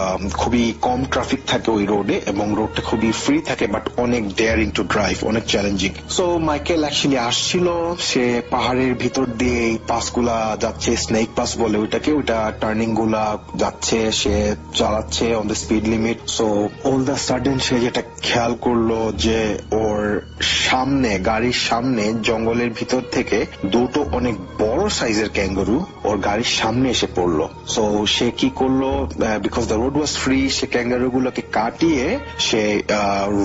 খুবই কম ট্রাফিক থাকে ওই রোডে এবং রোডটা খুবই ফ্রি থাকে, বাট অনেক ডেয়ারিং টু ড্রাইভ, অনেক চ্যালেঞ্জিং। সো মাইকেল অ্যাকচুয়ালি আসছিল, সে পাহাড়ের ভিতর দিয়ে এই পাসগুলা যাচ্ছে, স্নেক পাস বলে ওইটাকে, ওইটা টার্নিং গুলা যাচ্ছে, সে চালাচ্ছে on the speed limit. So all the sudden সে যেটা খেয়াল করলো যে ওর সামনে, গাড়ির সামনে জঙ্গলের ভিতর থেকে দুটো অনেক বড় সাইজের ক্যাঙ্গারু ওর গাড়ির সামনে এসে পড়লো। সো সে কি করলো, because the road was free, say kangaroo গুলোকে কাটিয়ে সে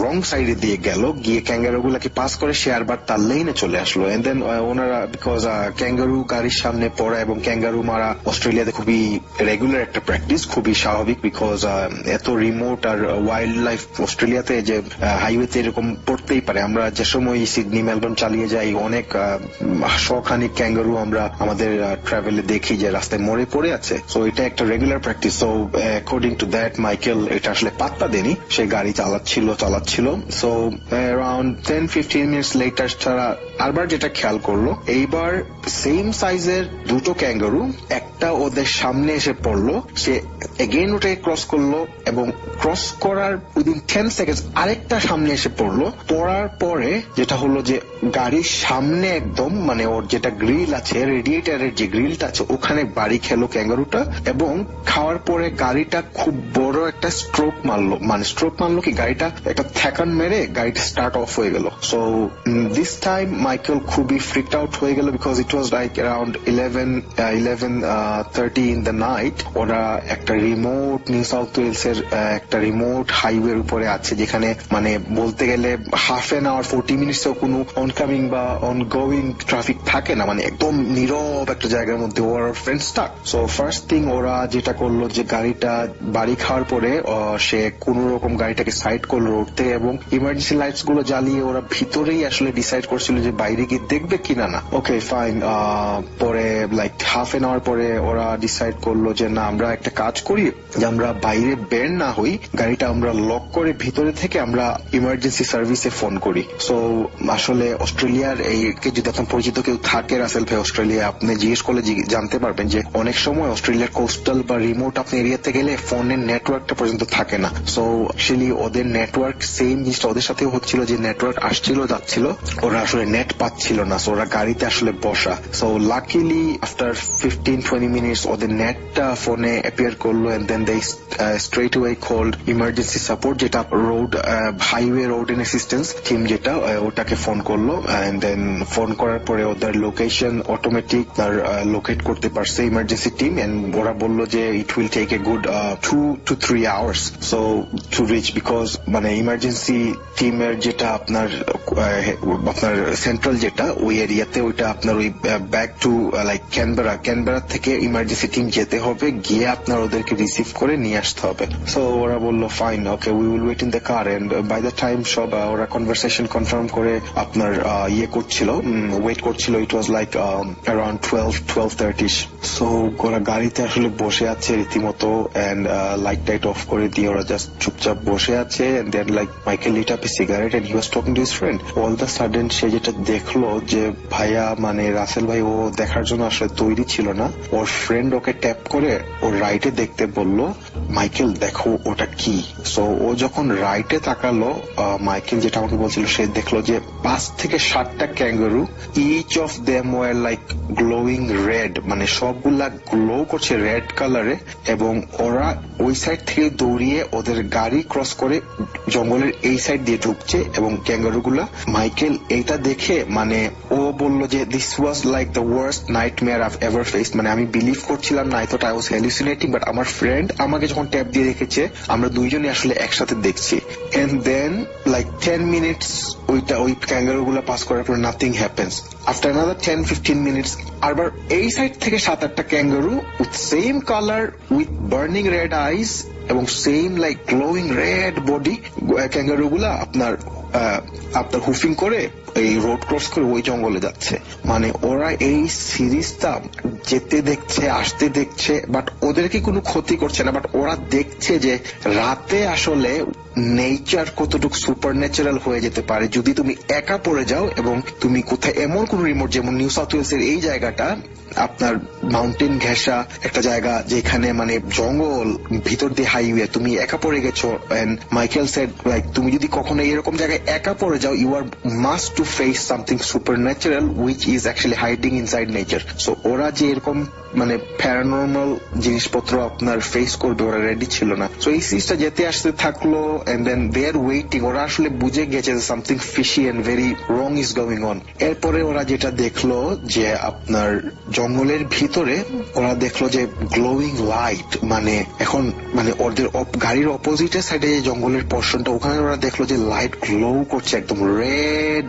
রং সাইডে দিয়ে গেল, গিয়ে ক্যাঙ্গারু গুলাকে পাস করে সে আরবার তার লেনে চলে আসলো। এন্ড দেন ওনারা, বিকজ ক্যাঙ্গারু গাড়ির সামনে পড়া এবং ক্যাঙ্গারু মারা অস্ট্রেলিয়াতে খুবই রেগুলার একটা প্র্যাকটিস, খুবই স্বাভাবিক, বিকজ এত রিমোট আর ওয়াইল্ড লাইফ অস্ট্রেলিয়াতে যে হাইওয়েতে এরকম পড়তেই পারে। আমরা যে সময় সিডনি মেলবোর্ন চালিয়ে যাই, অনেক শখানিক ক্যাঙ্গারু আমরা আমাদের ট্রাভেলে দেখি যে রাস্তায় মরে পড়ে আছে। সো এটা একটা regular practice. So according to that Michael এটা আসলে পাত্তা দেনি, সে গাড়ি চালাচ্ছিল। সো অ্যারাউন্ড 10-15 মিনিটস লেটার ছাড়া আরবার যেটা খেয়াল করলো, এইবার সেম সাইজের দুটো ক্যাঙ্গারু একটা ওদের সামনে এসে পড়লো, সে এগেইন ওটাকে ক্রস করলো এবং ক্রস করার উইদিন 10 সেকেন্ডস আরেকটা সামনে এসে পড়লো। পড়ার পরে যেটা হলো যে গাড়ির সামনে একদম, মানে ওর যেটা গ্রিল আছে, রেডিয়েটারের যে গ্রিলটা আছে, ওখানে বাড়ি খেলো ক্যাঙ্গারুটা, এবং খাওয়ার পরে গাড়িটা খুব বড় একটা স্ট্রোক মারলো কি গাড়িটা একটা থ্যাকান মেরে গাড়িটা স্টার্ট অফ হয়ে গেল। সো দিস টাইম মাইকেল খুবই ফ্রিকড আউট হয়ে গেল, because it was like around 11:30 in the night. ওরা একটা রিমোট নিউ সাউথ ওয়েলস এর একটা রিমোট হাইওয়ের উপরে আছে, যেখানে মানে বলতে গেলে হাফ এন আওয়ার 40 মিনিটসেও কোনো অনকামিং বা অনগোয়িং ট্রাফিক থাকে না, মানে একদম নীরব একটা জায়গার মধ্যে ওর friend stuck. So first thing ওরা যেটা করলো যে গাড়িটা বাড়ি খাওয়ার পরে সে কোন রকম গাড়িটাকে সাইড করলো রোড থেকে, এবং ইমার্জেন্সি লাইটস গুলো জ্বালিয়ে ওরা ভিতরেই আসলে ডিসাইড করছিল যে বাইরে গিয়ে দেখবে কিনা না। Okay fine. পরে লাইক হাফ এন আওয়ার পরে ওরা ডিসাইড করলো যে না, আমরা একটা কাজ করি, যে আমরা বাইরে বের না হই, গাড়িটা আমরা লক করে ভিতরে থেকে আমরা ইমার্জেন্সি সার্ভিসে ফোন করি। সো আসলে অস্ট্রেলিয়ার এইকে যদি আপনার পরিচিত কেউ থাকে রাসেল ভাই, অস্ট্রেলিয়া আপনি জিজ্ঞেস করলে জানতে পারবেন যে অনেক সময় অস্ট্রেলিয়ার কোস্টাল বা রিমোট আপনি এরিয়াতে গেলে ফোনের নেটওয়ার্কটা পর্যন্ত থাকে না। সো অ্যাকচুয়ালি ওদের নেটওয়ার্ক সেম জিনিসটা ওদের সাথেও হচ্ছিল, যে নেটওয়ার্ক আসছিল যাচ্ছিল, ওরা আসলে নেট পাচ্ছিল না। সো ওরা গাড়িতে আসলে বসা। সো লাকিলি আফটার 15-20 মিনিটস ওদের নেটটা ফোনে অ্যাপিয়ার করলো, and then they straightaway called emergency support, যেটা road highway road and assistance team যেটা, ওটাকে ফোন করলো। এন্ড দেন ফোন করার পরে ওদের লোকেশন অটোমেটিক লোকেট করতে পারছে ইমার্জেন্সি টিম, এন্ড ওরা বললো যে it will take a good 2 to 3 hours so to reach, because মানে ইমার্জেন্সি টিমের যেটা আপনার সেন্ট্রাল যেটা ওই এরিয়াতে, ওইটা আপনার ওই ব্যাক টু লাইক ক্যানবেরা থেকে ইমার্জেন্সি টিম যেতে হবে, গিয়ে আপনার ওদেরকে রিসিভ করে নিয়ে আসতে হবে। সো ওরা বললো fine, okay we will wait in the car. And by the time সব ওরা কনভারসেশন কনফার্ম করে আপনার ওয়েট করছিল। It was like around 12:30। So ওরা গাড়িতে আসলে বসে আছে রীতিমতো, এন্ড লাইট টাইট অফ করে দিয়ে ওরা জাস্ট চুপচাপ বসে আছে। And then like Michael lit up a cigarette and he was talking to his friend. All the sudden সে যেটা দেখলো যে ভাইয়া, মানে রাসেল ভাই ও দেখার জন্য আসলে তৈরি ছিল না। ওর ফ্রেন্ড ওকে ট্যাপ করে ওর রাইটে দেখতে বললো, মাইকেল দেখো ওটা কি। সো ও যখন রাইটে তাকালো, মাইকেল যেটা আমাকে বলছিল, সে দেখলো যে 5 থেকে 7টা kangaroo, each of them were like glowing red, মানে সবগুলা গ্লো করছে রেড কালারে, এবং ওরা ওই সাইড থেকে দৌড়িয়ে ওদের গাড়ি ক্রস করে জঙ্গলের এই সাইড দিয়ে ঢুকছে, এবং ক্যাঙ্গারু গুলা, মাইকেল এইটা দেখে মানে ও বললো যে this was like the worst nightmare I've ever faced, মানে আমি বিলিভ করছিলাম না, I thought I was hallucinating, but আমার ফ্রেন্ড আমাকে যখন ট্যাপ দিয়ে রেখেছে আমরা দুইজনই আসলে একসাথে দেখছি। এন্ড দেন লাইক 10 মিনিটস ওই ক্যাঙ্গারু গুলা পাস করার পর nothing happens. After another 10-15 minutes আবার এই সাইড থেকে 7-8টা kangaroo with same colour, with burning red eyes এবং same like glowing red body, kangaroo গুলা আপনার হুফিং করে এই রোড ক্রস করে ওই জঙ্গলে যাচ্ছে। মানে ওরা এই সিরিজটা যেতে দেখছে, আসতে দেখছে, বাট ওদেরকে কোনো ক্ষতি করছে না, বাট ওরা দেখছে যে রাতে আসলে নেচার কতটুকু সুপার ন্যাচারাল হয়ে যেতে পারে যদি তুমি একা পড়ে যাও এবং তুমি কোথায় এমন কোন রিমোট, যেমন নিউ সাউথ ওয়েলসের এই জায়গাটা আপনার মাউন্টেন ঘেঁষা একটা জায়গা যেখানে মানে জঙ্গল ভিতর দিয়ে হাইওয়ে, তুমি একা পড়ে গেছো। এন্ড মাইকেল সেড লাইক তুমি যদি কখনো এরকম জায়গায় একা পড়ে যাও, you are must to face something supernatural which is actually hiding inside nature. So ওরা যে এরকম মানে প্যারানর্মাল জিনিসপত্র আপনার ফেস করবে ওরা রেডি ছিল না। সো এই সিরিজটা যেতে আসতে থাকলো and then they R waiting, ওরা আসলে বুঝে গেছে যে something fishy and very wrong is going on. এরপরে ওরা যেটা দেখলো যে আপনার জঙ্গলের ভিতরে ওরা দেখলো যে গ্লোয়িং লাইট, মানে এখন মানে ওদের গাড়ির অপোজিটের সাইডে যে জঙ্গলের পোর্শনটা, ওখানে ওরা দেখলো যে লাইট গ্লো করছে একদম রেড,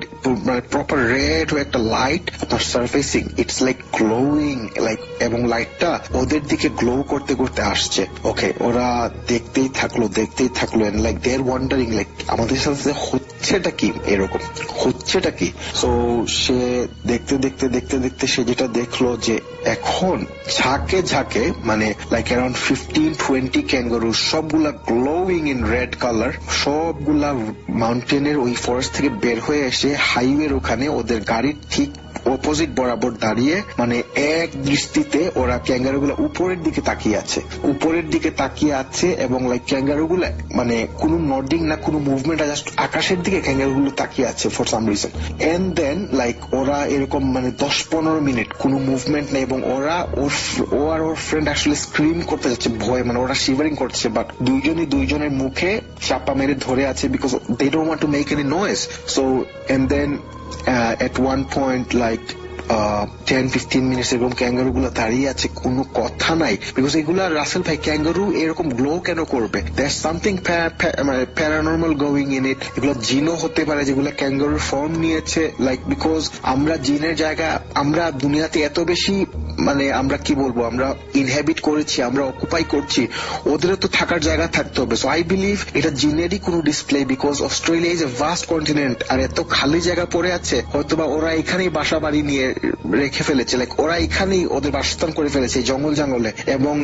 মানে প্রপার রেড হয়ে একটা লাইট আপনার সার্ফেসিং, ইটস লাইক গ্লোয়িং লাইক, এবং লাইটটা ওদের দিকে গ্লো করতে করতে আসছে। ওকে, ওরা দেখতেই থাকলো and like they are wondering like আমাদের সাথে হচ্ছেটা কি, এরকম হচ্ছেটা কি। সো সে দেখতে দেখতে সে যেটা দেখলো যে এখন ঝাঁকে ঝাঁকে মানে লাইক অ্যারাউন্ড 15-20 ক্যাঙ্গারু, সবগুলা গ্লোয়িং ইন রেড কালার, সবগুলা মাউন্টেনের ওই ফরেস্ট থেকে বের হয়ে এসে হাইওয়ের ওখানে ওদের গাড়ির ঠিক অপোজিট বরাবর দাঁড়িয়ে মানে এক দৃষ্টিতে ওরা ক্যাঙ্গারু গুলা উপরের দিকে তাকিয়ে আছে এবং লাইক ক্যাঙ্গারু গুলা মানে কোনো নডিং না, কোনো মুভমেন্ট, জাস্ট আকাশের দিকে ক্যাঙ্গারু গুলো তাকিয়ে আছে for some reason. And then like ওরা এরকম মানে 10-15 মিনিট কোনো মুভমেন্ট নেই এবং ও আর ওর ফ্রেন্ড আসলে স্ক্রিম করতে যাচ্ছে ভয়, মানে ওরা শিভারিং করছে, বাট দুইজনের মুখে চাপা মেরে ধরে আছে because they don't want to make any noise. So and then at one point like 10-15 minutes এরকম ক্যাঙ্গারু গুলা দাঁড়িয়ে আছে, কোনো কথা নাই, বিকজ এগুলা রাসেল ভাই ক্যাঙ্গারু এরকম গ্লো কেন করবে? there's something paranormal going in it. এগুলো জিনও হতে পারে যেগুলো ক্যাঙ্গারুর ফর্ম নিয়েছে, লাইক বিকজ আমরা জিনের জায়গা, আমরা দুনিয়াতে এত বেশি মানে আমরা কি বলবো, আমরা ইনহ্যাবিট করেছি, আমরা অকুপাই করছি, ওদেরও তো থাকার জায়গা থাকতে হবে। সো আই বিলিভ এটা জিনেরই কোনো display, because Australia is a vast continent আর এত খালি জায়গা পড়ে আছে, হয়তোবা ওরা এখানেই বাসা বাড়ি নিয়ে রেখে ফেলেছে, লাইক ওরা এখানেই ওদের বাসস্থান করে ফেলেছে জঙ্গলে। এবং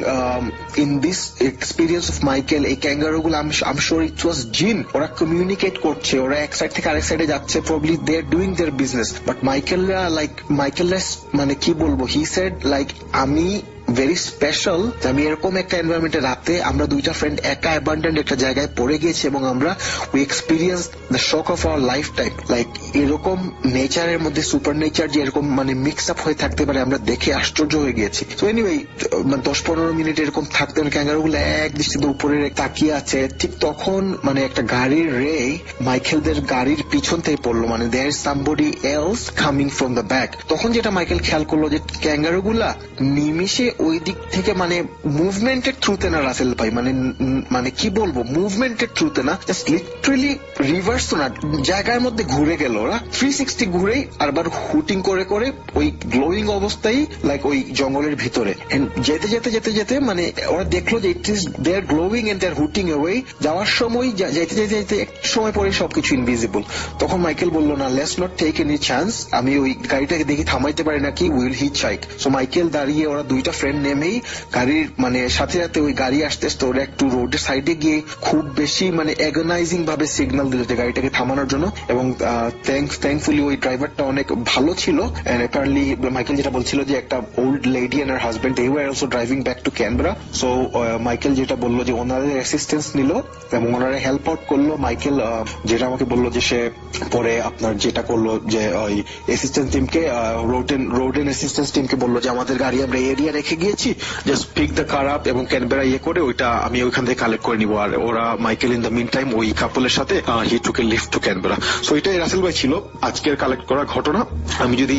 in this experience of Michael, এই ক্যাঙ্গারু গুলো আই এম শিওর ইট ওয়াজ জিন, ওরা কমিউনিকেট করছে, ওরা এক সাইড থেকে আরেক সাইডে যাচ্ছে, probably they are doing their business. But Michael মানে কি বলবো, হি সেড লাইক আমি ভেরি স্পেশাল, আমি এরকম একটা এনভায়রনমেন্টে রাতে আমরা দুইটা ফ্রেন্ড একা অ্যাবান্ডেন্ট একটা জায়গায় পড়ে গেছি এবং আমরা we experience the shock of our life time. Like এরকম নেচারের মধ্যে সুপার নেচার যে এরকম মানে মিক্স আপ হয়ে থাকতে পারে আমরা দেখে আশ্চর্য হয়ে গিয়েছি। তো এনিওয়ে 10-15 মিনিট এরকম থাকতে ক্যাঙ্গারু গুলো এক দৃষ্টিতে উপরে তাকিয়ে আছে। ঠিক তখন মানে একটা গাড়ির রে মাইকেলদের গাড়ির পিছন থেকে পড়লো, মানে there is somebody else coming from the back. তখন যেটা মাইকেল খেয়াল করলো যে ক্যাঙ্গারু গুলা নিমিষে ওই দিক থেকে মানে মুভমেন্টের থ্রুতে না রাসেল ভাই, মানে কি বলবো, মুভমেন্টের থ্রুতে না, জাস্ট লিটারালি রিভার্স না, জায়গার মধ্যে ঘুরে গেল ওরা 360 ঘুরেই আরবার হুটিং করে করে ওই গ্লোয়িং অবস্থায় লাইক ওই জঙ্গলের ভিতরে যেতে মানে ওরা দেখলো যে it is they are glowing and they are hooting away. যাওয়ার সময় যেতে একটু সময় পরে সবকিছু ইনভিজিবল। তখন মাইকেল বললো না, let's not take any chance, আমি ওই গাড়িটাকে দেখি থামাইতে পারি নাকি, will hitchhike. So Michael দাঁড়িয়ে, ওরা দুইটা ফ্রেন্ড নেমেই গাড়ির মানে সাথে ওই গাড়ি আসতে ওরা একটু রোডের সাইডে গিয়ে খুব বেশি মানে অ্যাগনাইজিং ভাবে সিগন্যাল দিল যে গাড়িটাকে থামানোর জন্য। এবং থ্যাঙ্কফুলি ওই ড্রাইভারটা অনেক ভালো ছিল। অ্যাপারেন্টলি মাইকেল যেটা বলছিল যে একটা old old lady and her husband, they were also driving back to Canberra. So Michael যেটা বললো যে ওনাদের অ্যাসিস্ট্যান্স নিল এবং ওনারা হেল্প আউট করলো। মাইকেল যেটা আমাকে বললো যে সে পরে আপনার যেটা করলো যে ওই অ্যাসিস্ট্যান্স টিমকে রোড এন্ড অ্যাসিস্ট্যান্স টিমকে বললো যে আমাদের গাড়ি আমরা এরিয়া রেখে গিয়েছি, just pick the car up এবং ক্যানবেরা করে ওইটা আমি ওইখান থেকে কালেক্ট করে নিবো। আর ওরা Michael in the meantime ওই কাপলের সাথে he took a lift to Canberra. So এটাই রাসেল ভাই ছিল আজকের কালেক্ট করা ঘটনা। আমি যদি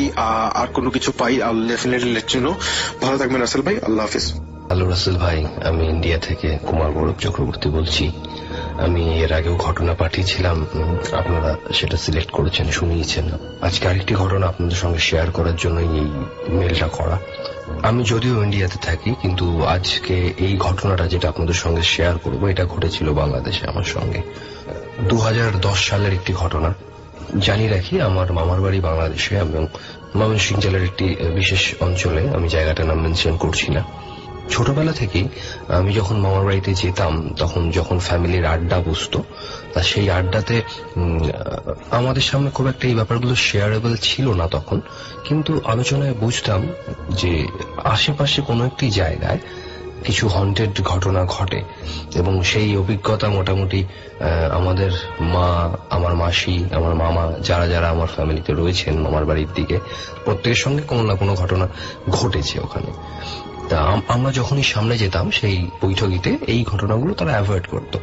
আর কোনো কিছু পাই I will definitely let you know. ভালো থাকবেন রাসেল ভাই, আল্লাহ হাফিজ। হ্যালো রাসেল ভাই, আমি ইন্ডিয়া থেকে কুমার গৌরব চক্রবর্তী বলছি। আমি এর আগেও ঘটনা পাঠিয়েছিলাম, আপনারা সেটা সিলেক্ট করেছেন, শুনিয়েছেন। আজকে আরেকটি ঘটনা আপনাদের সঙ্গে শেয়ার করার জন্য এই মেলটা করা। আমি যদিও ইন্ডিয়াতে থাকি, কিন্তু আজকে এই ঘটনাটা যেটা আপনাদের সঙ্গে শেয়ার করবো এটা ঘটেছিল বাংলাদেশে আমার সঙ্গে। 2010 সালের একটি ঘটনা। জানি রাখি, আমার মামার বাড়ি বাংলাদেশে এবং ময়মনসিংহ জেলার একটি বিশেষ অঞ্চলে, আমি জায়গাটার নাম মেনশন করছি না। ছোটবেলা থেকেই আমি যখন মামার বাড়িতে যেতাম, তখন যখন ফ্যামিলির আড্ডা বসতো, তা সেই আড্ডাতে আমাদের সামনে খুব একটা এই ব্যাপারগুলো শেয়ারেবল ছিল না তখন, কিন্তু আলোচনায় বুঝতাম যে আশেপাশে কোনো একটি জায়গায় কিছু হন্টেড ঘটনা ঘটে এবং সেই অভিজ্ঞতা মোটামুটি আমাদের মা, আমার মাসি, আমার মামা, যারা যারা আমার ফ্যামিলিতে রয়েছেন মামার বাড়ির দিকে, প্রত্যেকের সঙ্গে কোনো না কোনো ঘটনা ঘটেছে ওখানে। তা আমরা যখনই সামনে যেতাম সেই বৈঠকিতে এই ঘটনাগুলো তারা অ্যাভয়েড করতো,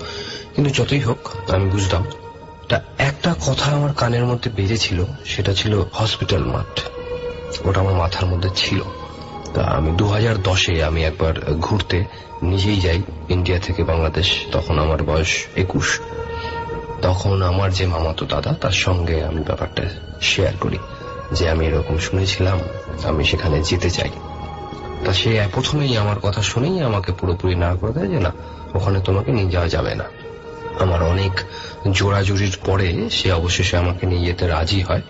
কিন্তু যতই হোক আমি বুঝতাম। তা একটা কথা আমার কানের মধ্যে বেজেছিল, সেটা ছিল হসপিটাল মাঠ। ওটা আমার মাথার মধ্যে ছিল। তা আমি 2010-এ আমি একবার ঘুরতে নিজেই যাই ইন্ডিয়া থেকে বাংলাদেশ। তখন আমার বয়স 21। তখন আমার যে মামাতো দাদা, তার সঙ্গে আমি ব্যাপারটা শেয়ার করি যে আমি এরকম শুনেছিলাম, আমি সেখানে যেতে চাই। তা সে প্রথমেই আমার কথা শুনেই আমাকে পুরোপুরি না করে দেয় যে না, ওখানে তোমাকে নিয়ে যাওয়া যাবে না। আমার অনেক জোরাজুরির পরে সে অবশেষে আমাকে নিয়ে যেতে রাজি হয়,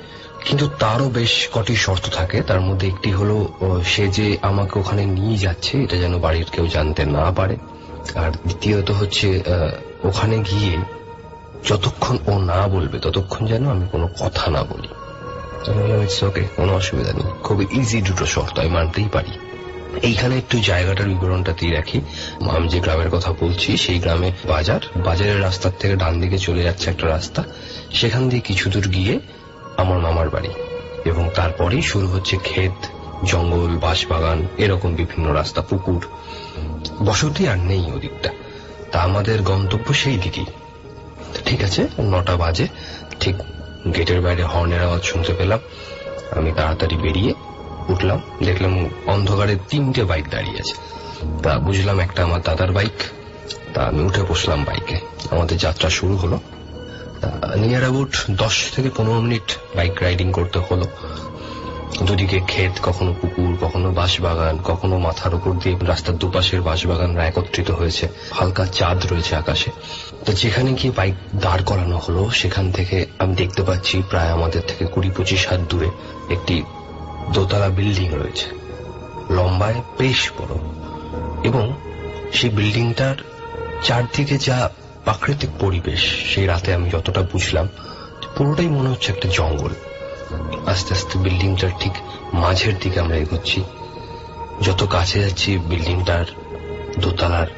কিন্তু তারও বেশ কটি শর্ত থাকে। তার মধ্যে একটি হলো, সে যে আমাকে ওখানে নিয়ে যাচ্ছে এটা যেন বাড়ির কেউ জানতে না পারে। আর দ্বিতীয়ত হচ্ছে, ওখানে গিয়ে যতক্ষণ ও না বলবে ততক্ষণ যেন আমি কোনো কথা না বলি। ইটস ওকে, কোনো অসুবিধা নেই, খুবই ইজি দুটো শর্ত, আমি মানতেই পারি। এইখানে একটু জায়গাটার বিবরণটা দিয়ে রাখি। আমি যে গ্রামের কথা বলছি সেই গ্রামে বাজারের রাস্তার থেকে ডান দিকে চলে যাচ্ছে একটা রাস্তা, সেখান দিয়ে কিছু দূর গিয়ে আমার মামার বাড়ি, এবং তারপরেই শুরু হচ্ছে ক্ষেত, জঙ্গল, বাঁশবাগান, এরকম বিভিন্ন রাস্তা, পুকুর। বসতি আর নেই ওদিকটা। তা আমাদের গন্তব্য সেই দিকেই। ঠিক আছে, 9টা বাজে, ঠিক গেটের বাইরে হর্নের আওয়াজ শুনতে পেলাম। আমি তাড়াতাড়ি বেরিয়ে উঠলাম, দেখলাম অন্ধকারে 3টে বাইক দাঁড়িয়ে আছে। তা বুঝলাম একটা আমার দাদার বাইক। তা আমি উঠে বসলাম বাইকে, আমাদের যাত্রা শুরু হলো। নিয়ার অ্যাবাউট 10 থেকে 15 মিনিট বাইক রাইডিং করতে হলো। দুদিকে ক্ষেত, কখনো পুকুর, কখনো বাঁশবাগান, কখনো মাথার উপর দিয়ে রাস্তার দুপাশের বাঁশবাগানরা একত্রিত হয়েছে, হালকা চাঁদ রয়েছে আকাশে। তো যেখানে গিয়ে বাইক দাঁড় করানো হলো সেখান থেকে আমি দেখতে পাচ্ছি প্রায় আমাদের থেকে 20-25 হাত দূরে একটি দোতলা বিল্ডিং রয়েছে, লম্বায় বেশ বড়, এবং সেই বিল্ডিংটার চারদিকে যা প্রাকৃতিক পরিবেশ, সেই রাতে আমি যতটা বুঝলাম পুরোটাই মনে হচ্ছে একটা জঙ্গল। আস্তে আস্তে বিল্ডিংটার ঠিক মাঝের দিকে আমরা এগোচ্ছি। যত কাছে যাচ্ছি বিল্ডিংটার দোতলার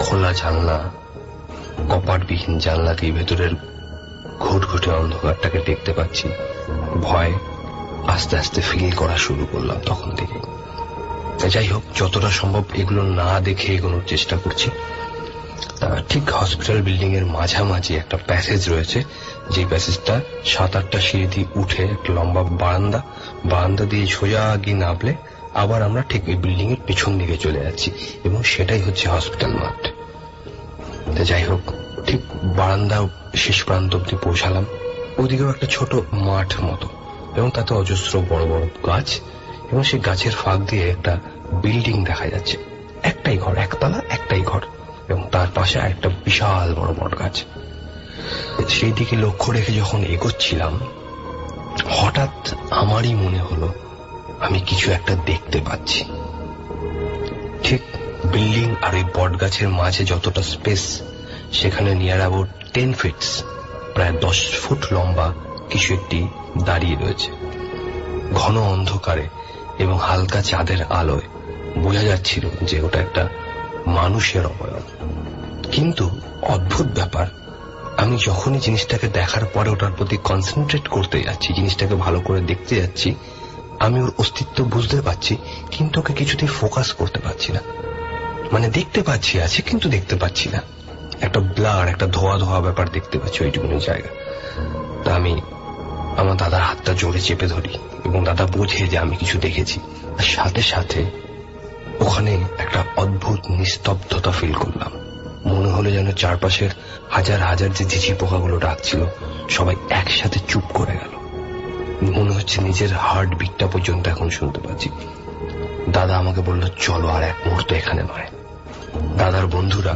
খোলা জানলা, কপাটবিহীন জানলা দিয়ে ভেতরের ঘুটঘুটে অন্ধকারটাকে দেখতে পাচ্ছি। ভয় আস্তে আস্তে ফিল করা শুরু করলাম তখন থেকে। যাই হোক, যতটা সম্ভব এগুলো না দেখে এগোনোর চেষ্টা করছি। ঠিক হসপিটাল বিল্ডিং এর মাঝামাঝি একটা প্যাসেজ রয়েছে, যে প্যাসেজটা 7-8টা সিঁড়ি দিয়ে উঠে একটা লম্বা বারান্দা দিয়ে সোজা গিয়ে নামলে আবার আমরা ঠিক ওই বিল্ডিং এর পিছন দিকে চলে যাচ্ছি, এবং সেটাই হচ্ছে হসপিটাল মাঠ। যাই হোক, ঠিক বারান্দা শেষ প্রান্ত অব্দি পৌঁছালাম। ওদিকেও একটা ছোট মাঠ মতো, এবং তাতে অজস্র বড় বড় গাছ, এবং সেই গাছের ফাঁক দিয়ে একটা বিল্ডিং দেখা যাচ্ছে। একটাই ঘর, একতলা, একটাই ঘর, এবং তার পাশে একটা বিশাল বড় বট গাছ। সেই দিকে লক্ষ্য রেখে যখন এগোচ্ছিলাম, হঠাৎ আমারই মনে হলো আমি কিছু একটা দেখতে পাচ্ছি। ঠিক বিল্ডিং আর ওই বট গাছের মাঝে যতটা স্পেস, সেখানে নিয়ার অ্যাবাউট 10 ফিটস, প্রায় 10 ফুট লম্বা কিছু একটি দাঁড়িয়ে রয়েছে। ঘন অন্ধকারে এবং হালকা চাঁদের আলোয় বোঝা যাচ্ছিল যে ওটা একটা মানুষের অবয়ব। কিন্তু অদ্ভুত ব্যাপার, আমি যখনই জিনিসটাকে দেখার পরে ওটার প্রতি কনসেন্ট্রেট করতে যাচ্ছি, জিনিসটাকে ভালো করে দেখতে যাচ্ছি, আমি ওর অস্তিত্ব বুঝতে পারছি, কিন্তু ওকে কিছুতেই ফোকাস করতে পারছি না। মানে দেখতে পাচ্ছি আছে, কিন্তু দেখতে পাচ্ছি না। একটা ব্লার, একটা ধোয়া ধোয়া ব্যাপার দেখতে পাচ্ছি ওইটুকুনি জায়গা। তা আমি আমার দাদার হাতটা জোরে চেপে ধরি এবং দাদা বোঝে যে আমি কিছু দেখেছি। আর সাথে সাথে ওখানে একটা অদ্ভুত নিস্তব্ধতা ফিল করলাম। মনে হলো যেন চারপাশের হাজার হাজার যে ঝিঝি পোকাগুলো ডাকছিল সবাই একসাথে চুপ করে গেল। মনে হচ্ছে নিজের হার্ট বিটটা পর্যন্ত এখন শুনতে পাচ্ছি। দাদা আমাকে বলল, চলো আর এক মুহূর্ত এখানে নয়। দাদার বন্ধুরা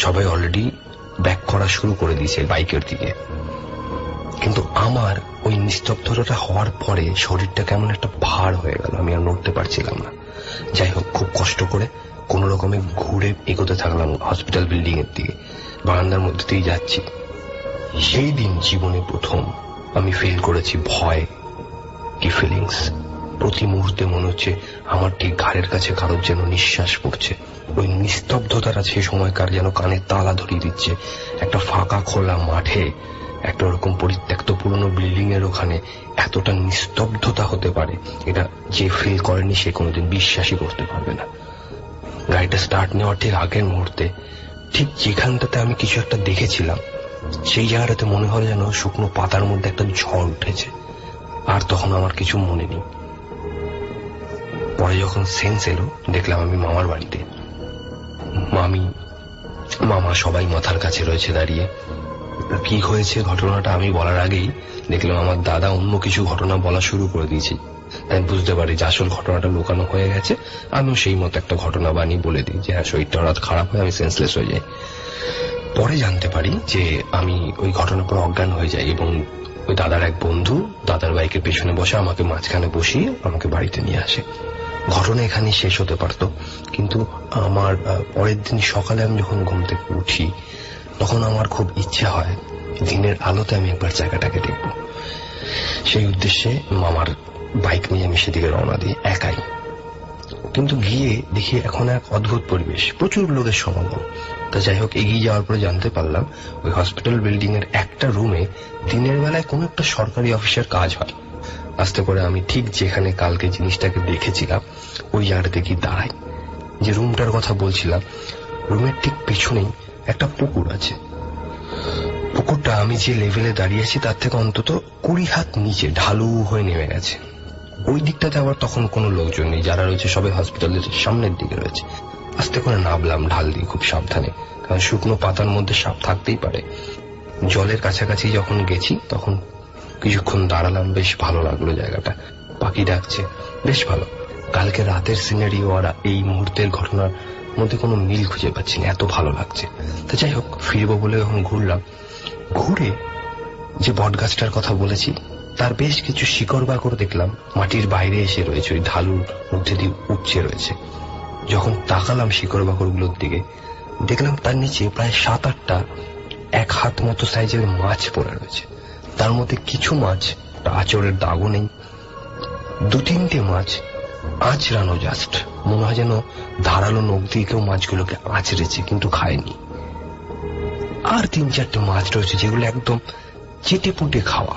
সবাই অলরেডি ব্যাক করা শুরু করে দিয়েছে বাইকের দিকে। কিন্তু আমার ওই নিস্তব্ধতা হওয়ার পরে শরীরটা কেমন একটা ভার হয়ে গেল, আমি আর নড়তে পারছিলাম না। যাই হোক, খুব কষ্ট করে কোন রকমে ঘুরে এগোতে থাকলাম হসপিটাল বিল্ডিং এর দিকে। বারান্দার মধ্যে দিয়ে যাচ্ছি। সেই দিন জীবনে প্রথম আমি ফিল করেছি ভয় কি ফিলিংস। প্রতি মুহূর্তে মনে হচ্ছে আমার ঠিক ঘাড়ের কাছে কারোর যেন নিঃশ্বাস পড়ছে। ওই নিস্তব্ধতাটা সে সময়কার যেন কানে তালা ধরিয়ে দিচ্ছে। একটা ফাঁকা খোলা মাঠে, একটা ওরকম পরিত্যক্ত পুরনো বিল্ডিং এর ওখানে এতটা নিস্তব্ধতা হতে পারে, এটা যে ফিল করেনি সে কোনোদিন বিশ্বাসই করতে পারবে না। গাড়িটা স্টার্ট নেওয়ার ঠিক আগের মুহূর্তে, ঠিক যেখানটাতে আমি কিছু একটা দেখেছিলাম, সেই জায়গাটাতে মনে হয় যেন শুকনো পাতার মধ্যে একটা ঝড় উঠেছে। আর তখন আমার কিছু মনে নেই। পরে যখন সেন্স এলো, দেখলাম আমি মামার বাড়িতে। মামা সবাই মাথার কাছে রয়েছে দাঁড়িয়ে। কি হয়েছে ঘটনাটা আমি বলার আগেই দেখলাম আমার দাদা অন্য কিছু ঘটনা বলা শুরু করে দিয়েছে। তাই বুঝতে পারি যে আসল ঘটনাটা লুকানো হয়ে গেছে। আমিও সেই মতো একটা ঘটনা বানিয়ে বলে দিই যে হ্যাঁ, শরীরটা হঠাৎ খারাপ হয়ে আমি সেন্সলেস হয়ে যাই। পরে জানতে পারি যে আমি ওই ঘটনার পর অজ্ঞান হয়ে যাই এবং ওই দাদার এক বন্ধু দাদার বাইকের পেছনে বসে আমাকে মাঝখানে বসিয়ে আমাকে বাড়িতে নিয়ে আসে। ঘটনা এখানেই শেষ হতে পারত, কিন্তু আমার পরের দিন সকালে আমি যখন ঘুম থেকে উঠি তখন আমার খুব ইচ্ছা হয় দিনের আলোতে আমি একবার জায়গাটাকে দেখব। সেই উদ্দেশ্যে মামার বাইক নিয়ে আমি সেদিকে রওনা দিই একাই। কিন্তু গিয়ে দেখি এখন এক অদ্ভুত পরিবেশ, প্রচুর লোকের সমাগম। তা যাই হোক, এগিয়ে যাওয়ার পরে জানতে পারলাম ওই হসপিটাল বিল্ডিং এর একটা রুমে দিনের বেলায় কোনো একটা সরকারি অফিসের কাজ হয়। আস্তে করে আমি ঠিক যেখানে কালকে জিনিসটাকে দেখেছিলাম ওই জায়গাটাতে গিয়ে দাঁড়াই। যে রুমটার কথা বলছিলাম, রুমের ঠিক পেছনেই একটা পুকুর আছে। পুকুরটা আমি যে লেভেলে দাঁড়িয়েছি তার থেকে অন্তত 20 হাত নিচে ঢালু হয়ে নেমে গেছে। ওই দিকটাতে আবার তখন কোনো লোকজন নেই, যারা রয়েছে সবাই হসপিটালের সামনের দিকে রয়েছে। আস্তে করে নামলাম ঢাল দিয়ে খুব সাবধানে, কারণ শুকনো পাতার মধ্যে সাপ থাকতেই পারে। জলের কাছাকাছি যখন গেছি তখন কিছুক্ষণ দাঁড়ালাম, বেশ ভালো লাগলো জায়গাটা। পাখি ডাকছে, বেশ ভালো। কালকে রাতের সিনারি আর এই মুহূর্তের ঘটনার মধ্যে কোনো মিল খুঁজে পাচ্ছি না, এত ভালো লাগছে। তো যাই হোক, ফিরবো বলে যখন ঘুরলাম, ঘুরে যে বট গাছটার কথা বলেছি তার বেশ কিছু শিকড় বাকড় দেখলাম মাটির বাইরে এসে রয়েছে, ওই ঢালুর মধ্যে দিয়ে উপচে রয়েছে। যখন তাকালাম শিকড় বাকড় গুলোর দিকে, দেখলাম তার নিচে প্রায় 7-8টা 1 হাত মতো সাইজের মাছ পড়ে রয়েছে। তার মধ্যে কিছু মাছ আঁচড়ের দাগও নেই, 2-3টে মাছ আঁচড়ানো, জাস্ট মনে হয় যেন ধারালো নখ দিয়ে কেউ মাছগুলোকে আঁচড়েছে কিন্তু খায়নি। আর 3-4টে মাছ রয়েছে যেগুলো একদম চেটে পুটে খাওয়া।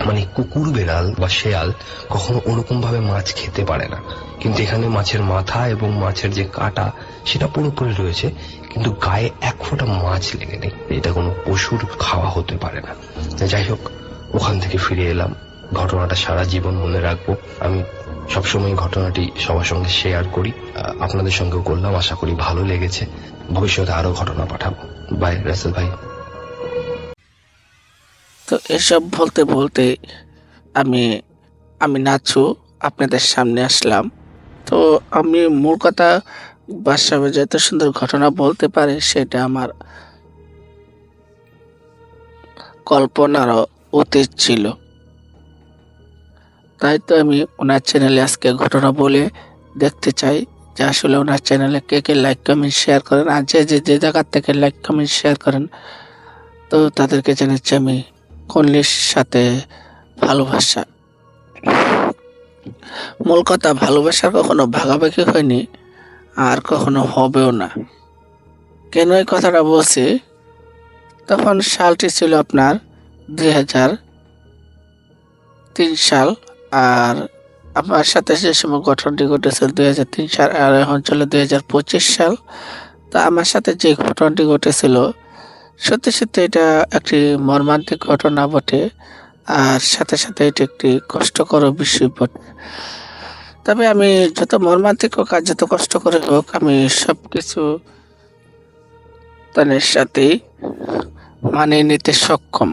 মানে কুকুর, বেড়াল বা শেয়াল কখনো ওরকম ভাবে মাছ খেতে পারে না, কিন্তু এখানে মাছের মাথা এবং মাছের যে কাটা সেটা পুরোপুরি রয়েছে, কিন্তু গায়ে 1 ফোঁটা মাছ লেগে নেই। এটা কোনো পশুর খাওয়া হতে পারে না। যাই হোক, ওখান থেকে ফিরে এলাম। ঘটনাটা সারা জীবন মনে রাখবো। আমি সবসময় ঘটনাটি সবার সঙ্গে শেয়ার করি, আপনাদের সঙ্গেও করলাম। আশা করি ভালো লেগেছে। ভবিষ্যতে আরো ঘটনা পাঠাবো। বাই রাসেল ভাই। তো এসব বলতে বলতে আমি নাচু আপনাদের সামনে আসলাম। তো আমি মূল কথা, বাদশা ভাই যত সুন্দর ঘটনা বলতে পারে সেটা আমার কল্পনারও অতীত ছিল। তাই তো আমি ওনার চ্যানেলে আজকে ঘটনা বলে দেখতে চাই যে আসলে ওনার চ্যানেলে কে কে লাইক কমেন্ট শেয়ার করেন, আর যে জায়গার থেকে লাইক কমেন্ট শেয়ার করেন তো তাদেরকে জানাচ্ছি আমি কলির সাথে ভালোবাসা। মূল কথা, ভালোবাসার কখনো ভাগাভাগি হয়নি, আর কখনো হবেও না। কেন এই কথাটা বলছি? তখন সালটি ছিল আপনার 2003 সাল, আর আমার সাথে যে সময় ঘটনাটি ঘটেছিল 2003 সাল, আর এখন চলে 2025 সাল। তো আমার সাথে যে ঘটনাটি ঘটেছিল, সত্যি সত্যি এটা একটি মর্মান্তিক ঘটনা বটে, আর সাথে সাথে এটি একটি কষ্টকর বিষয় বটে। তবে আমি যত মর্মান্তিক হোক আর যত কষ্ট করে হোক, আমি সবকিছু তাদের সাথে মানিয়ে নিতে সক্ষম।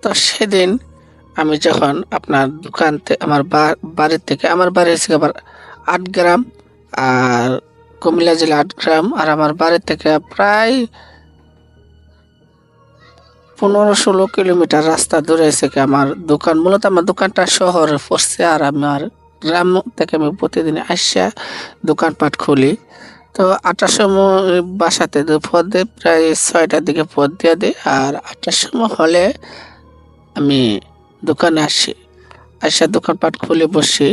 তো সেদিন আমি যখন আপনার দোকান থেকে আমার বাড়ির থেকে, আমার বাড়ি হচ্ছে আবার 8 গ্রাম, আর কুমিল্লা জেলা 8 গ্রাম, আর আমার বাড়ি থেকে প্রায় 15-16 কিলোমিটার রাস্তা দূরে এসে আমার দোকান। মূলত আমার দোকানটা শহরে পড়ছে, আর আমার গ্রাম থেকে আমি প্রতিদিন আসা দোকানপাট খুলি। তো 8টার সময় বাসাতে পথ দিয়ে, প্রায় 6টার দিকে পথ দিয়ে দিই, আর 8টার সময় হলে আমি দোকানে আসি, আসা দোকানপাট খুলে বসি,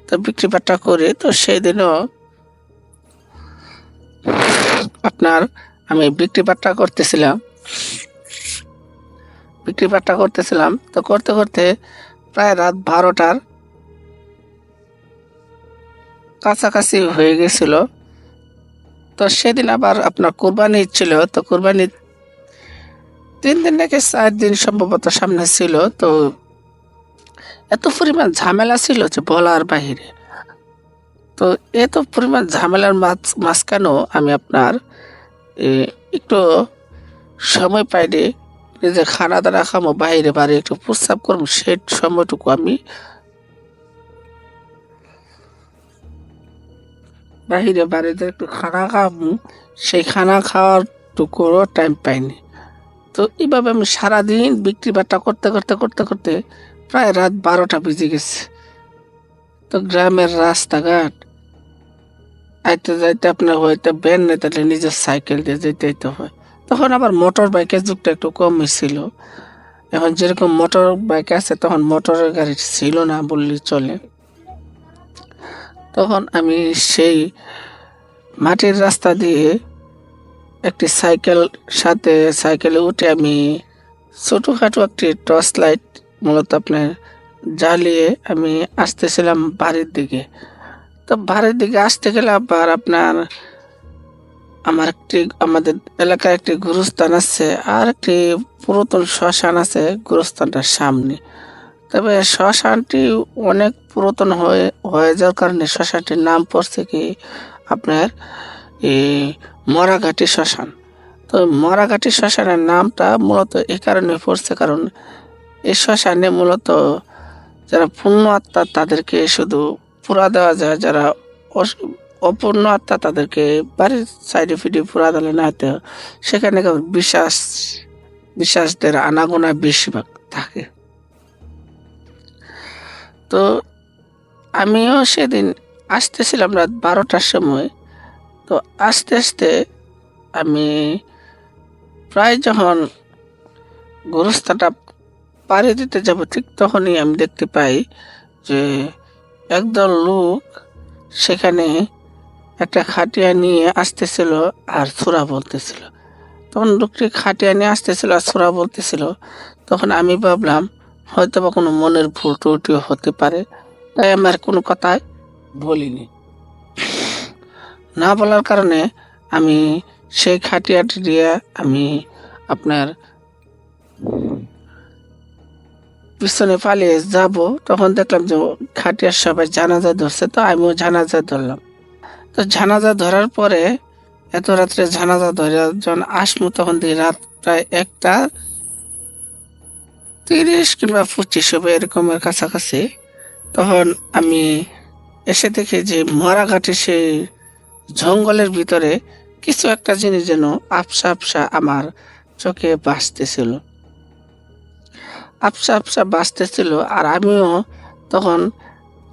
তো বিক্রিবাট্টা করি। তো সেই দিনও আপনার আমি বিক্রিবাট্টা করতেছিলাম, তো করতে করতে প্রায় রাত 12টার কাছাকাছি হয়ে গেছিল। তো সেদিন আবার আপনার কোরবানি ছিল, তো কোরবানি 3 দিন নাকি 4 দিন সম্ভবত সামনে ছিল। তো এত পরিমাণ ঝামেলা ছিল যে বলার বাহিরে। তো এত পরিমাণ ঝামেলার মাঝখানেও আমি আপনার একটু সময় পাইনি যে খানা দানা খামো, বাইরে বাড়ি একটু প্রস্রাব করবো, সেই সময়টুকু আমি বাহিরে বাড়িতে একটু খানা খাবো, সেই খানা খাওয়ার টুকুরও টাইম পাইনি। তো এইভাবে আমি সারাদিন বিক্রি বাট্টা করতে করতে করতে করতে প্রায় রাত 12টা বেজে গেছে। তো গ্রামের রাস্তাঘাট আইতে যাইতে আপনার হয়তো ভ্যান নেই, তাহলে নিজের সাইকেল দিয়ে যেতে হয়। তখন আবার মোটর বাইকের যুগটা একটু কম ছিল। এখন যেরকম মোটর বাইক আছে, তখন মোটরের গাড়ি ছিল না বললেই চলে। তখন আমি সেই মাটির রাস্তা দিয়ে একটি সাইকেলে উঠে আমি ছোটখাটো একটি টর্চ লাইট মূলত আপনার জ্বালিয়ে আমি আসতেছিলাম বাড়ির দিকে। তো বাড়ির দিকে আসতে গেলে আবার আপনার আমাদের এলাকায় একটি গুরুস্থান আছে, আর একটি পুরাতন শ্মশান আছে গুরুস্থানটার সামনে। তবে শ্মশানটি অনেক পুরাতন হয়ে যাওয়ার কারণে শ্মশানটির নাম পড়ছে কি আপনার মরাঘাটি শ্মশান। তো মরাঘাটি শ্মশানের নামটা মূলত এই কারণে পড়ছে, কারণ এই শ্মশানে মূলত যারা পূর্ণ আত্মা তাদেরকে শুধু পুরা দেওয়া যায়, যারা অপূর্ণ আত্মা তাদেরকে বাড়ির সাইডে ফিডে পুরা দিলে না হতে, সেখানে বিশ্বাসদের আনাগোনা বেশিরভাগ থাকে। তো আমিও সেদিন আসতেছিলাম রাত 12টার সময়। তো আস্তে আস্তে আমি প্রায় যখন গোরস্থানটা পাড়ি দিতে যাব, ঠিক তখনই আমি দেখতে পাই যে একদল লোক সেখানে একটা খাটিয়া নিয়ে আসতেছিল আর ছোরা বলতেছিল। তখন লোকটি খাটিয়া নিয়ে আসতেছিল আর ছোরা বলতেছিল। তখন আমি ভাবলাম হয়তো বা কোনো মনের ভুল ত্রুটিও হতে পারে, তাই আমার কোনো কথাই বলিনি। না বলার কারণে আমি সেই খাটিয়াটি দিয়ে আমি আপনার পিছনে পালিয়ে যাব। তখন দেখলাম যে খাটিয়ার সবাই জানাজা ধরছে, তো আমিও জানাজা ধরলাম। তো জানাজা ধরার পরে এত রাত্রে জানাজা ধরে যখন আসবো, তখন দেখি রাত প্রায় 1:30 কিংবা 25 হবে এরকমের কাছাকাছি। তখন আমি এসে দেখি যে মরাঘাটে সেই জঙ্গলের ভিতরে কিছু একটা জিনিস যেন আবসা আবসা আমার চোখে ভাসতেছিল, আর আমিও তখন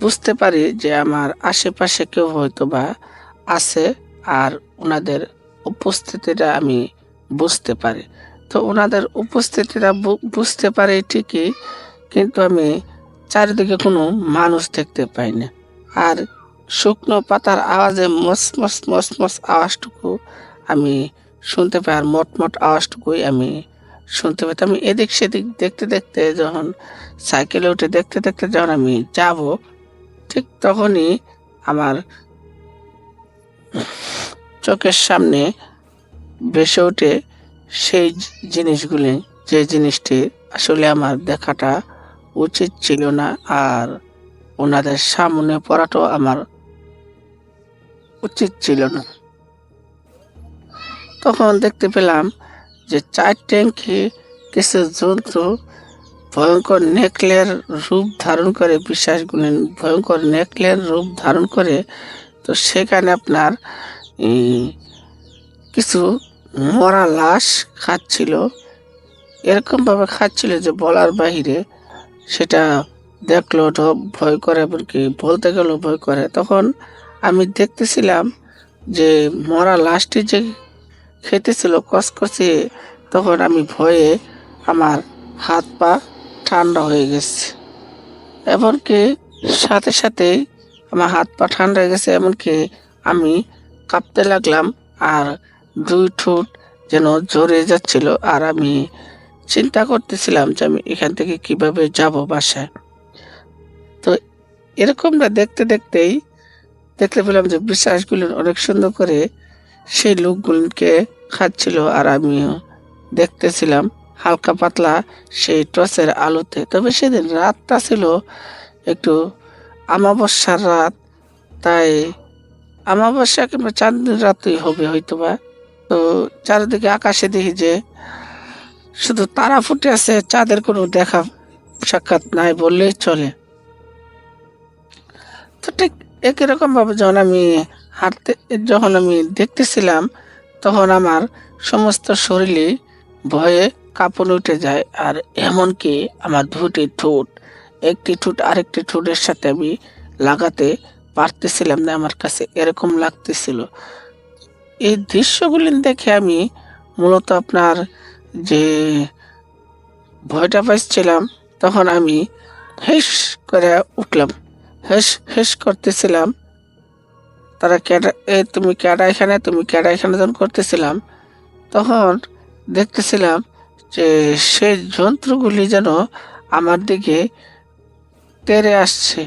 বুঝতে পারি যে আমার আশেপাশে কেউ হয়তো বা আছে, আর ওনাদের উপস্থিতিটা আমি বুঝতে পারি। তো ওনাদের উপস্থিতিটা বুঝতে পারি ঠিকই, কিন্তু আমি চারিদিকে কোনো মানুষ দেখতে পাই না। আর শুকনো পাতার আওয়াজে মস মস মস মস আওয়াজটুকু আমি শুনতে পাই, আর মটমট আওয়াজটুকুই আমি শুনতে পাই। আমি এদিক সেদিক দেখতে দেখতে যখন সাইকেলে উঠে দেখতে দেখতে যখন আমি যাব, ঠিক তখনই আমার চোখের সামনে ভেসে ওঠে সেই জিনিসগুলি, যে জিনিসটি আসলে আমার দেখাটা উচিত ছিল না, আর ওনাদের সামনে পড়াটাও আমার উচিত ছিল না। তখন দেখতে পেলাম যে 4 ট্যাঙ্কি কিছু জন্তু ভয়ঙ্কর নেকলের রূপ ধারণ করে, বিশ্বাসগুলি ভয়ঙ্কর নেকলের রূপ ধারণ করে। তো সেখানে আপনার কিছু মরা লাশ খাচ্ছিল, এরকম ভাবে খাচ্ছিল যে বলার বাহিরে। সেটা দেখলো ভয় করে, এমনকি বলতে গেল ভয় করে। তখন আমি দেখতেছিলাম যে মরা লাশটি যে খেতেছিল কসকসে, তখন আমি ভয়ে আমার হাত পা ঠান্ডা হয়ে গেছে, এমনকি সাথে সাথে আমার হাত পা ঠান্ডা হয়ে গেছে, এমনকি আমি কাঁপতে লাগলাম, আর 2 ঠোঁট যেন জ্বরে যাচ্ছিল। আর আমি চিন্তা করতেছিলাম যে আমি এখান থেকে কিভাবে যাব বাসায়। তো এরকমটা দেখতে দেখতেই দেখতে পেলাম যে বিশ্বাসগুলো অনেক সুন্দর করে সেই লোকগুলিকে খাচ্ছিল, আর আমিও দেখতেছিলাম হালকা পাতলা সেই টর্চের আলোতে। তবে সেদিন রাতটা ছিল একটু আমাবস্যার রাত, তাই আমাবস্যা কিংবা চাঁদের রাতই হবে হয়তোবা। তো চারিদিকে আকাশে দেখি যে শুধু তারা ফুটে আছে, চাঁদের কোনো দেখা সাক্ষাৎ নাই বললেই চলে। তো ঠিক একই রকম ভাবে যখন আমি দেখতেছিলাম, তখন আমার সমস্ত শরীরে ভয়ে কাঁপন উঠে যায়। আর এমনকি আমার 2টি ঠোঁট, একটি ঠোঁট আরেকটি ঠোঁটের সাথে আমি লাগাতে পারতেছিলাম না, আমার কাছে এরকম লাগতেছিল। এই দৃশ্যগুলি দেখে আমি মূলত আপনার যে ভয়টা পাইছিলাম, তখন আমি হেস করে উঠলাম, হেস হেস করতেছিলাম। তারা তুমি ক্যাডা এখানে, তুমি ক্যাডা এখানে যখন করতেছিলাম, তখন দেখতেছিলাম যে সেই যন্ত্রগুলি যেন আমার দিকে তেড়ে আসছে।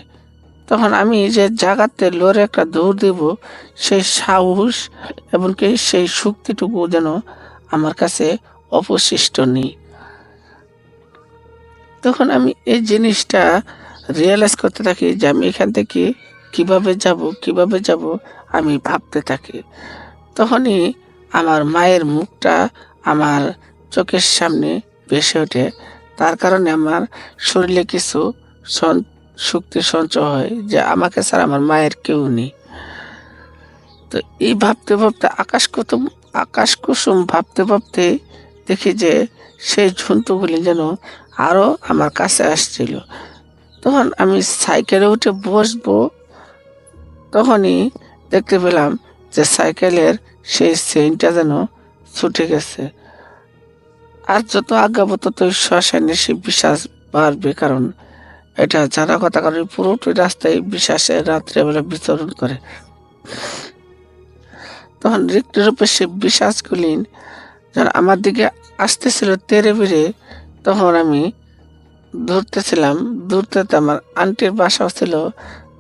তখন আমি যে জায়গাতে লড়ে একটা দৌড় দেব, সেই সাহস এমনকি সেই শক্তিটুকু যেন আমার কাছে অবশিষ্ট নেই। তখন আমি এই জিনিসটা রিয়েলাইজ করতে থাকি যে আমি এখান থেকে কিভাবে যাব আমি ভাবতে থাকি। তখনই আমার মায়ের মুখটা আমার চোখের সামনে ভেসে ওঠে। তার কারণে আমার শরীরে কিছু শক্তি সঞ্চয় হয় যে আমাকে ছাড়া আমার মায়ের কেউ নেই। তো এই ভাবতে ভাবতে আকাশ কুসুম ভাবতে ভাবতে দেখি যে সেই জন্তুগুলি যেন আরো আমার কাছে আসছিল। তখন আমি সাইকেলে উঠে বসবো, তখনই দেখতে পেলাম যে সাইকেলের সেই চেইনটা যেন ছুটে গেছে। আর যত আগাবো ততই শ্মশানে সে বিশ্বাস বাড়বে, কারণ এটা জানা কথা, কারণ পুরোটি রাস্তায় বিশ্বাসে রাত্রেবেলা বিচরণ করে। তখন রূপে সে বিশ্বাসগুলি যখন আমার দিকে আসতেছিল তেরে বেড়ে, তখন আমি দূরতে আমার আন্টির বাসাও ছিল,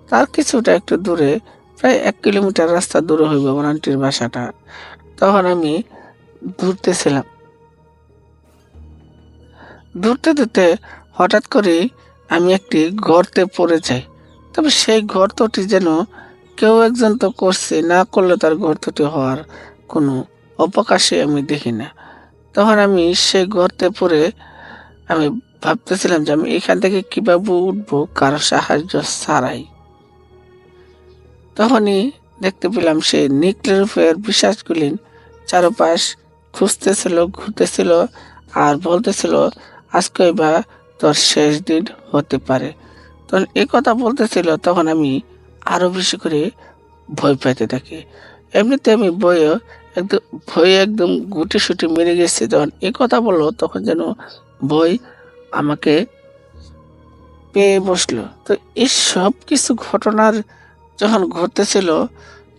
তার কিছুটা একটু দূরে, প্রায় 1 কিলোমিটার রাস্তা দূরে হইব আমার আন্টির বাসাটা। তখন আমি দূরতে হঠাৎ করে আমি একটি গর্তে পড়ে যাই। তবে সেই গর্তটি যেন কেউ একজন তো করছে, না করলে তার গর্তটি হওয়ার কোনো অবকাশই আমি দেখি না। তখন আমি সেই গর্তে পড়ে আমি ভাবতেছিলাম যে আমি এখান থেকে কিভাবে উঠবো কারো সাহায্য ছাড়াই। তখনই দেখতে পেলাম সেই নিকলের উপর বিশ্বাসগুলি চারপাশ খুঁজতেছিল, ঘুরতেছিল, আর বলতেছিল আজকে বা তোর শেষ দিন হতে পারে। তখন এই কথা বলতেছিল, তখন আমি আরো বেশি করে ভয় পাইতে থাকি। এমনিতে আমি ভয়ে একদম গুটি সুটি মেরে গেছি। যখন এই কথা বললো, তখন যেন ভয় আমাকে পেয়ে বসলো। তো এই সব কিছু ঘটনার যখন ঘটতেছিল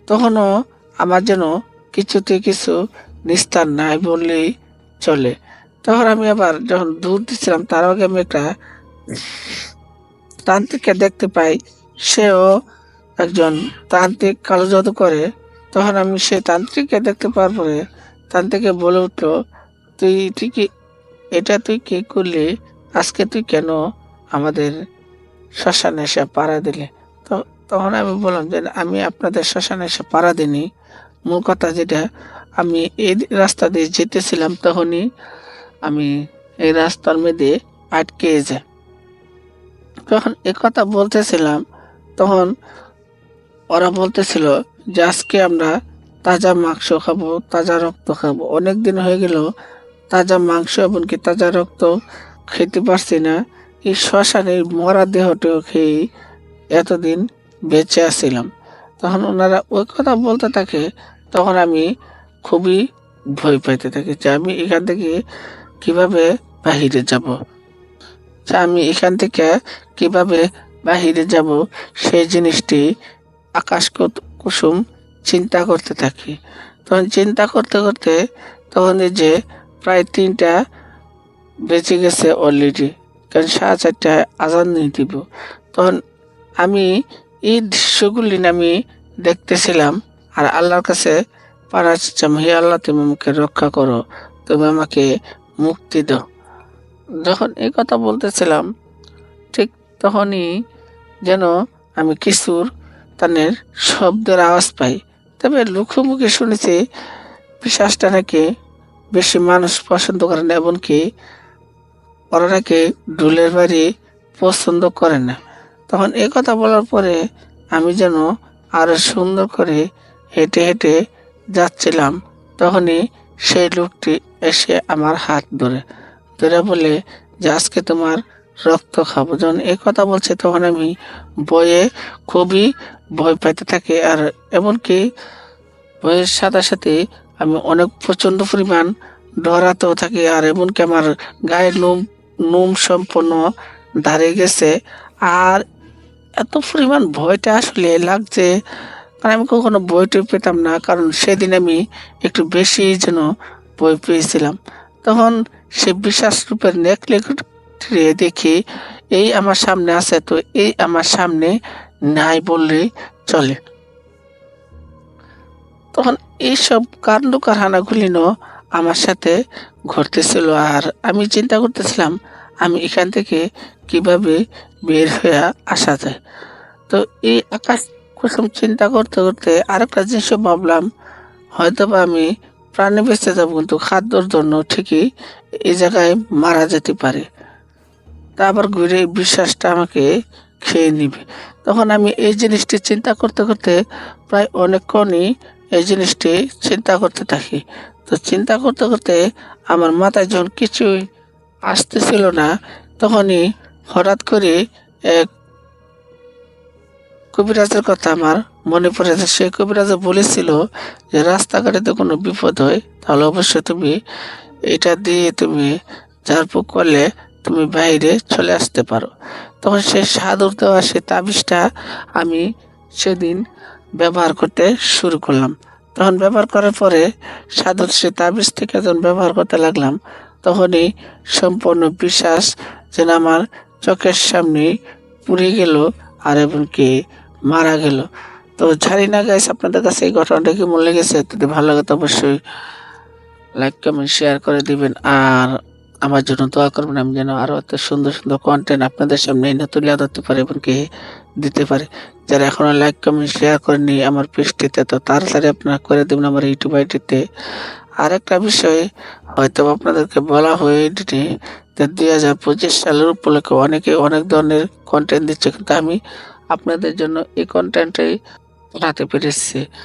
তখনও আমার যেন কিছুতে কিছু নিস্তার নাই বললেই চলে। তখন আমি আবার যখন দূর দিচ্ছিলাম তার আগে আমি একটা তান্ত্রিককে দেখতে পাই, সেও একজন তান্ত্রিক কালো জাদু করে। তখন আমি সেই তান্ত্রিককে দেখতে পাওয়ার পরে তান্ত্রিককে বলে উঠলো, তুই কি এটা তুই কি করলি? আজকে তুই কেন আমাদের শ্মশানে এসে পাড়া দিলে? তো তখন আমি বললাম যে আমি আপনাদের শ্মশানে এসে পাড়া দিইনি, মূল কথা যেটা, আমি এই রাস্তা দিয়ে যেতেছিলাম তখনই আমি এই রাস্তার মধ্যে আটকে যাই। যখন কথা বলতেছিলাম তখন ওরা বলতেছিল যে আজকে আমরা তাজা মাংস খাবো, তাজা রক্ত খাবো। অনেক দিন হয়ে গেল তাজা মাংস এমনকি তাজা রক্ত খেতে পারছি না। এই শ্মশানের মরা দেহটাও খেয়ে এতদিন বেঁচে আসছিলাম। তখন ওনারা ওই কথা বলতে থাকে, তখন আমি খুবই ভয় পাইতে থাকি যে আমি এখান থেকে কিভাবে বাহিরে যাব, যে আমি এখান থেকে কিভাবে বাহিরে যাব সেই জিনিসটি আকাশ কুসুম চিন্তা করতে থাকি। তখন চিন্তা করতে করতে তখন এই যে প্রায় 3টা বেঁচে গেছে অলরেডি, কারণ 4:30টায় আজান দিয়ে দিব। তখন আমি এই দৃশ্যগুলি আমি দেখতেছিলাম আর আল্লাহর কাছে পাড়া চাচ্ছিলাম, হে আল্লাহ তুমি আমাকে রক্ষা করো, তুমি আমাকে মুক্তি দাও। যখন এই কথা বলতেছিলাম ঠিক তখনই যেন আমি কিছুর তানের শব্দের আওয়াজ পাই। তবে মুখে শুনেছি পিশাচটা নাকি বেশি মানুষ পছন্দ করে না, এমনকি ওরা নাকি ঢোলের বাড়ি পছন্দ করে না। তখন এই কথা বলার পরে আমি যেন আরো সুন্দর করে হেঁটে হেঁটে যাচ্ছিলাম, তখনই সেই লোকটি এসে আমার হাত ধরে বলে যে আজকে তোমার রক্ত খাবো। যখন এই কথা বলছে তখন আমি ভয়ে খুবই ভয় পাইতে থাকি, আর এমনকি ভয়ের সাথে সাথে আমি অনেক প্রচন্ড পরিমাণ ডরাতেও থাকি, আর এমনকি আমার গায়ের নোম সম্পূর্ণ দাঁড়িয়ে গেছে। আর এত পরিমাণ ভয়টা আসলে লাগছে, কারণ আমি কখনো ভয় টই পেতাম না, কারণ সেদিন আমি একটু বেশি যেন ভয় পেয়েছিলাম। তখন সে বিশ্বাস রূপের নেকলেস দেখি এই আমার সামনে আছে, তো এই আমার সামনে নাই বললেই চলে। তখন এইসব কাণ্ড কারখানাগুলিও আমার সাথে ঘটতেছিল, আর আমি চিন্তা করতেছিলাম আমি এখান থেকে কিভাবে বের হয়ে আসা যায়। তো এই আকাশ কুসুম চিন্তা করতে করতে আরেকটা জিনিস ভাবলাম, হয়তো বা আমি প্রাণে বেঁচে যাবো কিন্তু খাদ্যর জন্য ঠিকই এই জায়গায় মারা যেতে পারে, তা আবার ঘুরে বিশ্বাসটা আমাকে খেয়ে নিবে। তখন আমি এই জিনিসটি চিন্তা করতে করতে প্রায় অনেকক্ষণই এই জিনিসটি চিন্তা করতে থাকি। তো চিন্তা করতে করতে আমার মাথায় যখন কিছুই আসতেছিল না, তখনই হঠাৎ করে এক কবিরাজের কথা আমার মনে পড়েছে। সেই কবিরাজ বলেছিল যে রাস্তাঘাটে কোনো বিপদ হয় তাহলে অবশ্যই তুমি এটা দিয়ে তুমি ঝাড়ফুঁক করলে তুমি বাইরে চলে আসতে পারো। তখন সেই সাধুর দেওয়া সেই তাবিজটা আমি সেদিন ব্যবহার করতে শুরু করলাম। তখন ব্যবহার করার পরে সাধুর সে তাবিজ থেকে যখন ব্যবহার করতে লাগলাম, তখনই সম্পূর্ণ বিশ্বাস যেন আমার চোখের সামনে পুড়ে গেল আর এমনকি মারা গেল। তো জানি না গাইস আপনাদের কাছে এই ঘটনাটা কি মনে লেগেছে, যদি ভালো লাগে তো অবশ্যই লাইক কমেন্ট শেয়ার করে দিবেন, আর আমার জন্য দোয়া করবেন আমি যেন আরো এত সুন্দর সুন্দর কন্টেন্ট আপনাদের সামনে এনে তুলে ধরতে পারি এমনকি দিতে পারি। যারা এখনো লাইক কমেন্ট শেয়ার করেনি আমার পেজটিতে, তো তাড়াতাড়ি আপনারা করে দেবেন আমার ইউটিউব আইডিতে। আর একটা বিষয় হয়তো আপনাদেরকে বলা হয়নি, 2025 সালের উপলক্ষে অনেকে অনেক ধরনের কন্টেন্ট দিচ্ছে, কিন্তু আমি আপনাদের জন্য এই কন্টেন্টটাই বানাতে পেরেছি।